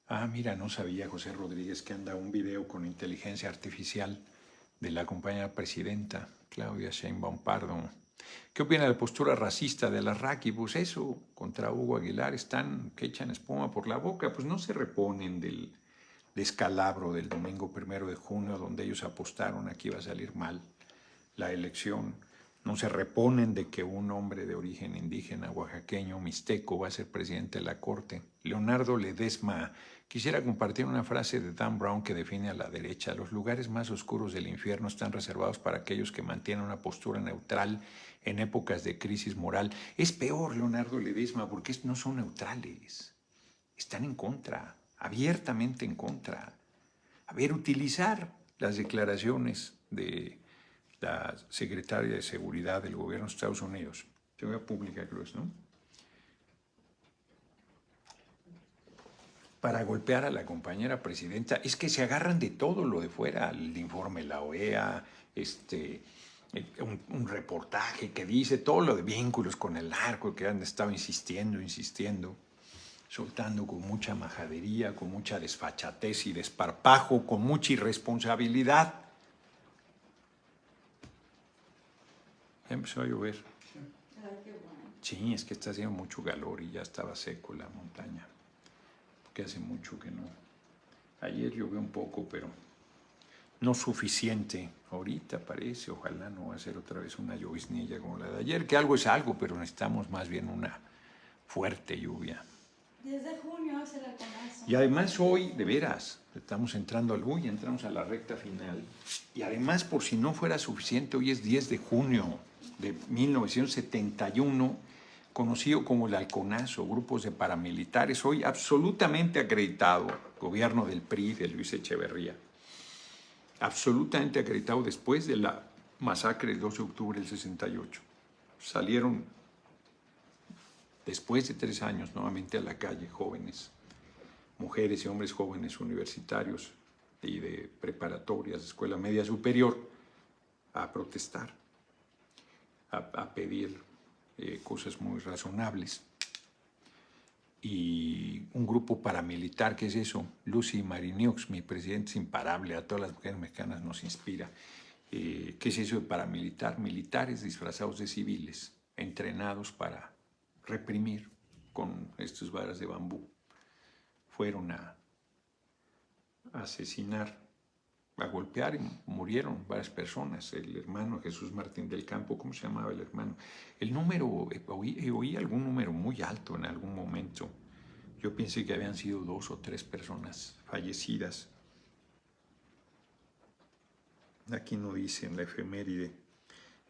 Speaker 1: Ah, mira, no sabía, José Rodríguez, que anda un video con inteligencia artificial de la compañera presidenta, Claudia Sheinbaum Pardo. ¿Qué opina de la postura racista de la Raki? Pues eso, contra Hugo Aguilar, están que echan espuma por la boca, pues no se reponen descalabro del domingo 1 de junio, donde ellos apostaron a que iba a salir mal la elección. No se reponen de que un hombre de origen indígena, oaxaqueño, mixteco, va a ser presidente de la Corte. Leonardo Ledesma. Quisiera compartir una frase de Dan Brown que define a la derecha. Los lugares más oscuros del infierno están reservados para aquellos que mantienen una postura neutral en épocas de crisis moral. Es peor, Leonardo Ledesma, porque no son neutrales. Están en contra, abiertamente en contra. A ver, utilizar las declaraciones de la secretaria de Seguridad del gobierno de Estados Unidos, Seguridad Pública creo es, ¿no? Para golpear a la compañera presidenta, es que se agarran de todo lo de fuera, el informe de la OEA, un reportaje que dice todo lo de vínculos con el narco, que han estado insistiendo, soltando con mucha majadería, con mucha desfachatez y desparpajo, con mucha irresponsabilidad. Ya empezó a llover.
Speaker 2: Ay, qué bueno.
Speaker 1: Sí, es que está haciendo mucho calor y ya estaba seco la montaña. Porque hace mucho que no. Ayer llovió un poco, pero no suficiente. Ahorita parece, ojalá no va a ser otra vez una lloviznilla como la de ayer, que algo es algo, pero necesitamos más bien una fuerte lluvia.
Speaker 2: Desde junio es el alcanazo.
Speaker 1: Y además hoy, de veras, estamos entrando entramos a la recta final. Y además, por si no fuera suficiente, hoy es 10 de junio de 1971, conocido como el Halconazo, grupos de paramilitares, hoy absolutamente acreditado, gobierno del PRI, de Luis Echeverría, absolutamente acreditado después de la masacre del 12 de octubre del 68. Salieron después de 3 años nuevamente a la calle jóvenes, mujeres y hombres jóvenes universitarios y de preparatorias, de escuela media superior, a protestar, a pedir cosas muy razonables. Y un grupo paramilitar, ¿qué es eso? Lucy Mariniux, mi presidente es imparable, a todas las mujeres mexicanas nos inspira. ¿Qué es eso de paramilitar? Militares disfrazados de civiles, entrenados para reprimir con estas varas de bambú. Fueron a asesinar, a golpear y murieron varias personas. El hermano Jesús Martín del Campo, ¿cómo se llamaba el hermano? El número, oí algún número muy alto en algún momento. Yo pensé que habían sido 2 o 3 personas fallecidas. Aquí no dice en la efeméride.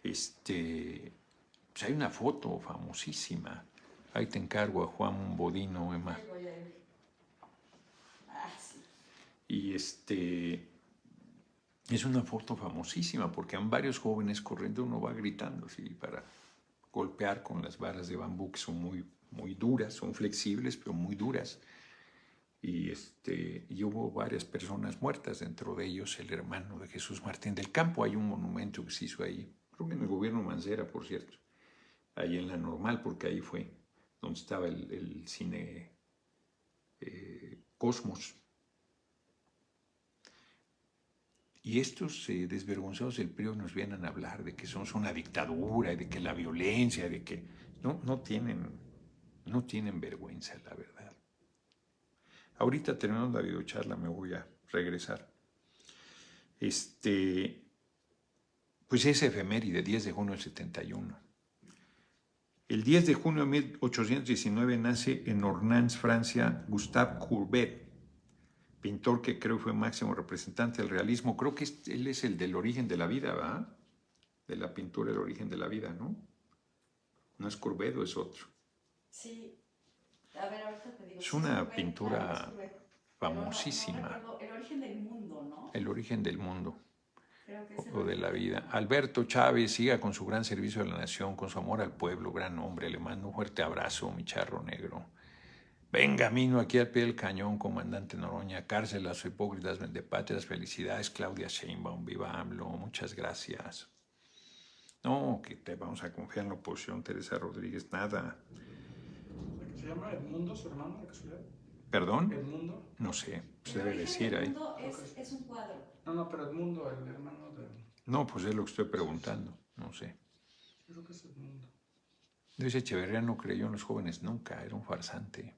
Speaker 1: Pues hay una foto famosísima. Ahí te encargo a Juan Bodino, Emma. Y es una foto famosísima porque han varios jóvenes corriendo, uno va gritando, ¿sí? Para golpear con las varas de bambú que son muy, muy duras, son flexibles pero muy duras. Y hubo varias personas muertas, dentro de ellos el hermano de Jesús Martín del Campo. Hay un monumento que se hizo ahí, creo que en el gobierno Mancera, por cierto, ahí en la Normal, porque ahí fue donde estaba el cine Cosmos. Y estos desvergonzados del PRI nos vienen a hablar de que somos una dictadura, y de que la violencia, de que no tienen vergüenza, la verdad. Ahorita terminando la videocharla me voy a regresar. Pues es efeméride, 10 de junio del 71. El 10 de junio de 1819 nace en Ornans, Francia, Gustave Courbet, pintor que creo fue máximo representante del realismo. Creo que él es el del origen de la vida, ¿verdad? De la pintura El origen de la vida, ¿no? ¿No es Courbet o es otro?
Speaker 2: Sí. A ver, ahorita te digo.
Speaker 1: Es una pintura famosísima.
Speaker 2: No, El origen del mundo, ¿no?
Speaker 1: El origen del mundo.
Speaker 2: Creo que es
Speaker 1: O de la vida. Alberto Chávez siga con su gran servicio a la nación, con su amor al pueblo, gran hombre. Le mando un fuerte abrazo, mi charro negro. Venga, Mino, aquí al pie del cañón, comandante Noroña, cárcel a los hipócritas vendepatrias, felicidades, Claudia Sheinbaum, viva AMLO, muchas gracias. No, que te vamos a confiar en la oposición, Teresa Rodríguez, nada.
Speaker 3: ¿Se llama Edmundo, su hermano, de casualidad?
Speaker 1: ¿Perdón?
Speaker 3: ¿Edmundo?
Speaker 1: No sé, se debe decir ahí.
Speaker 2: Edmundo es un cuadro.
Speaker 3: No, pero Edmundo, el hermano de...
Speaker 1: No, pues es lo que estoy preguntando, no sé.
Speaker 3: Yo creo que es Edmundo.
Speaker 1: Luis Echeverría no creyó en los jóvenes nunca, era un farsante.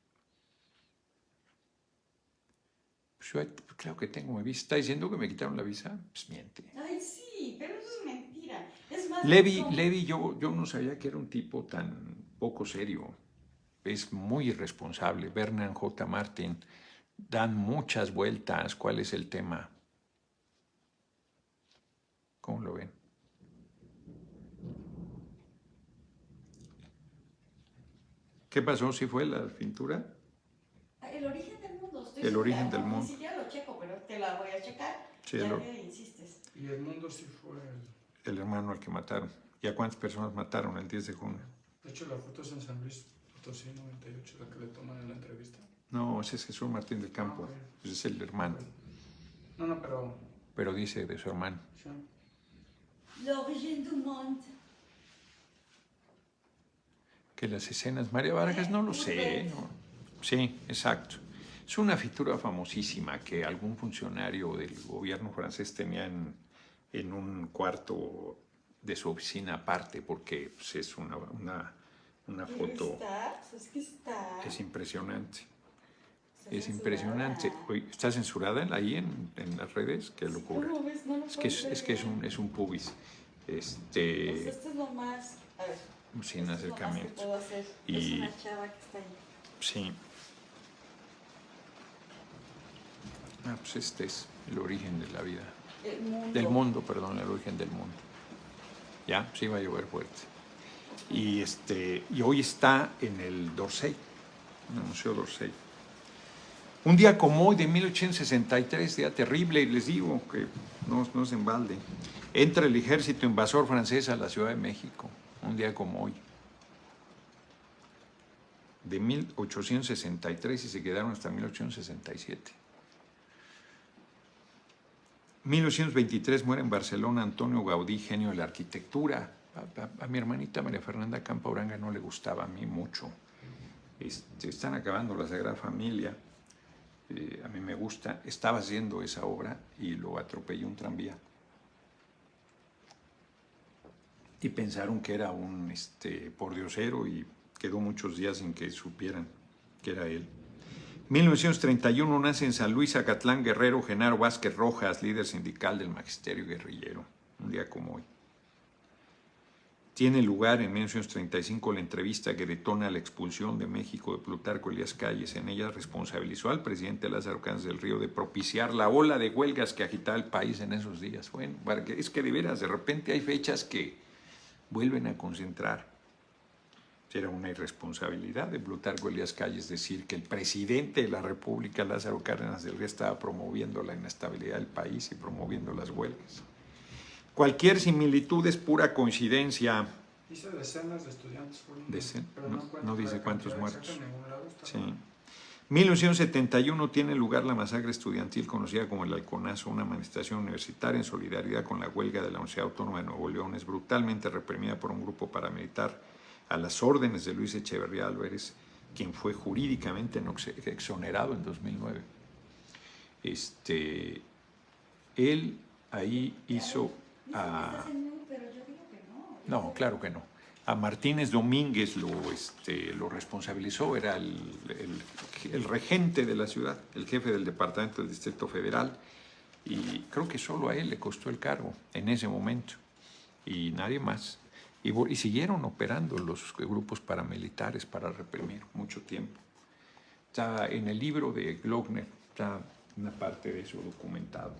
Speaker 1: Pues yo, claro que tengo mi visa. ¿Está diciendo que me quitaron la visa? Pues miente.
Speaker 2: Ay, sí, pero eso es mentira. Es más,
Speaker 1: Levi, yo no sabía que era un tipo tan poco serio. Es muy irresponsable. Bernard J. Martin, dan muchas vueltas. ¿Cuál es el tema? ¿Cómo lo ven? ¿Qué pasó? ¿Sí fue la pintura?
Speaker 2: el origen del mundo.
Speaker 1: El origen del mundo.
Speaker 2: Ni siquiera lo checo, pero te la voy a checar.
Speaker 1: Sí,
Speaker 2: ya que insistes.
Speaker 3: Y el mundo sí fue
Speaker 1: el hermano al que mataron. ¿Y a cuántas personas mataron el 10 de junio?
Speaker 3: De hecho, la foto es en San Luis Potosí, 98, la que le toman en la entrevista.
Speaker 1: No, ese es Jesús Martín del Campo.
Speaker 3: Okay.
Speaker 1: Ese es el hermano.
Speaker 3: Okay. No, pero...
Speaker 1: Pero dice de su hermano.
Speaker 3: Sí.
Speaker 2: L'origine du monde.
Speaker 1: Que las escenas... María Vargas, no lo sé. No. Sí, exacto. Es una figura famosísima que algún funcionario del gobierno francés tenía en un cuarto de su oficina aparte, porque pues, es una foto... Es impresionante. Es impresionante. Oye, ¿está censurada ahí en las redes? Qué locura.
Speaker 2: ¿Cómo ves? No lo
Speaker 1: Es que es un pubis.
Speaker 2: Pues esto es lo más... A ver.
Speaker 1: Sin acercamiento.
Speaker 2: Es lo más que puedo hacer.
Speaker 1: Y,
Speaker 2: es una chava que está ahí.
Speaker 1: Sí. Pues este es el origen de la vida.
Speaker 2: El mundo.
Speaker 1: Del mundo, perdón, el origen del mundo. Ya, sí va a llover fuerte. Y hoy está en el d'Orsay, en el Museo d'Orsay. Un día como hoy, de 1863, día terrible, les digo que no es en balde. Entra el ejército invasor francés a la Ciudad de México, un día como hoy. De 1863 y se quedaron hasta 1867. 1923 muere en Barcelona Antonio Gaudí, genio de la arquitectura. A mi hermanita María Fernanda Campa Uranga no le gustaba a mí mucho. Están acabando la Sagrada Familia. A mí me gusta. Estaba haciendo esa obra y lo atropelló un tranvía. Y pensaron que era un pordiosero y quedó muchos días sin que supieran que era él. 1931 nace en San Luis Acatlán Guerrero Genaro Vázquez Rojas, líder sindical del magisterio guerrillero, un día como hoy. Tiene lugar en 1935 la entrevista que detona la expulsión de México de Plutarco Elías Calles. En ella responsabilizó al presidente Lázaro Cárdenas del Río de propiciar la ola de huelgas que agitaba el país en esos días. Bueno, es que de veras, de repente hay fechas que vuelven a concentrar. Era una irresponsabilidad de Plutarco Elías Calles decir que el presidente de la República, Lázaro Cárdenas del Río, estaba promoviendo la inestabilidad del país y promoviendo las huelgas. Cualquier similitud es pura coincidencia.
Speaker 3: Dice decenas de estudiantes.
Speaker 1: No dice cuántos muertos. Sí. 1971 tiene lugar la masacre estudiantil conocida como el Halconazo, una manifestación universitaria en solidaridad con la huelga de la Universidad Autónoma de Nuevo León. Es brutalmente reprimida por un grupo paramilitar a las órdenes de Luis Echeverría Álvarez, quien fue jurídicamente exonerado en 2009. Él ahí hizo a... No, claro que no. A Martínez Domínguez lo responsabilizó, era el regente de la ciudad, el jefe del departamento del Distrito Federal, y creo que solo a él le costó el cargo en ese momento, y nadie más. Y siguieron operando los grupos paramilitares para reprimir mucho tiempo. Está en el libro de Glockner, está una parte de eso documentado.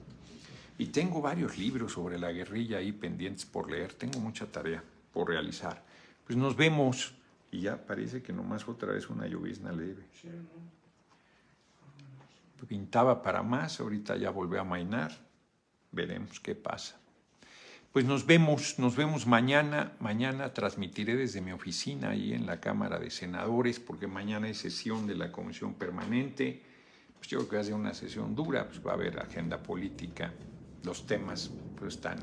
Speaker 1: Y tengo varios libros sobre la guerrilla ahí pendientes por leer. Tengo mucha tarea por realizar. Pues nos vemos. Y ya parece que nomás otra vez una llovizna leve.
Speaker 3: Sí, ¿no?
Speaker 1: Pintaba para más, ahorita ya volvió a amainar. Veremos qué pasa. Pues nos vemos mañana. Mañana transmitiré desde mi oficina ahí en la Cámara de Senadores, porque mañana es sesión de la Comisión Permanente. Pues yo creo que va a ser una sesión dura, pues va a haber agenda política. Los temas pues, están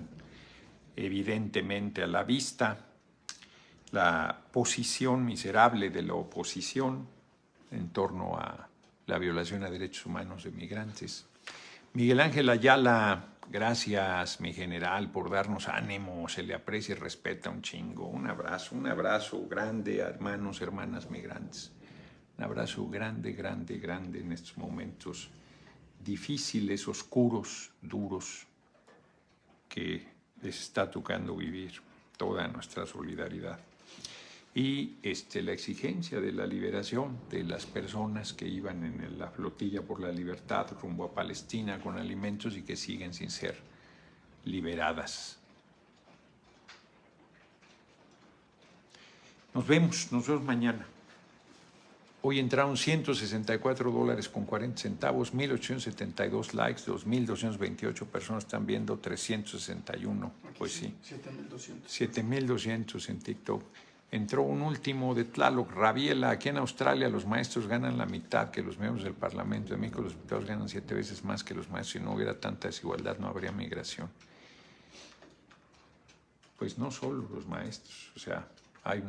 Speaker 1: evidentemente a la vista. La posición miserable de la oposición en torno a la violación a derechos humanos de migrantes. Miguel Ángel Ayala, gracias, mi general, por darnos ánimo, se le aprecia y respeta un chingo. Un abrazo grande a hermanos, hermanas migrantes. Un abrazo grande en estos momentos difíciles, oscuros, duros, que les está tocando vivir. Toda nuestra solidaridad. Y la exigencia de la liberación de las personas que iban en la flotilla por la libertad rumbo a Palestina con alimentos y que siguen sin ser liberadas. Nos vemos mañana. Hoy entraron $164.40, 1,872 likes, 2,228 personas están viendo, 361, pues sí.
Speaker 3: 7,200.
Speaker 1: 7,200 en TikTok. Entró un último de Tlaloc Rabiela. Aquí en Australia los maestros ganan la mitad que los miembros del Parlamento. En México los diputados ganan 7 veces más que los maestros. Si no hubiera tanta desigualdad no habría migración. Pues no solo los maestros, o sea, hay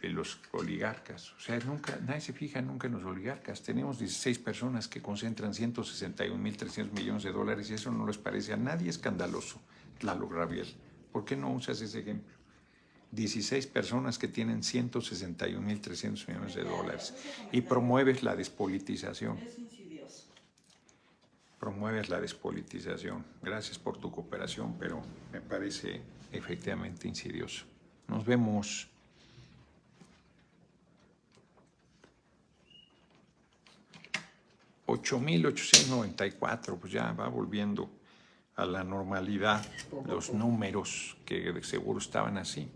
Speaker 1: y los oligarcas. O sea, nadie se fija nunca en los oligarcas. Tenemos 16 personas que concentran $161,300 millones y eso no les parece a nadie escandaloso, Tlaloc Rabiel. ¿Por qué no usas ese ejemplo? 16 personas que tienen $161,300 millones y promueves la despolitización.
Speaker 2: Es insidioso.
Speaker 1: Promueves la despolitización. Gracias por tu cooperación, pero me parece efectivamente insidioso. Nos vemos. $8,894, pues ya va volviendo a la normalidad los números que de seguro estaban así.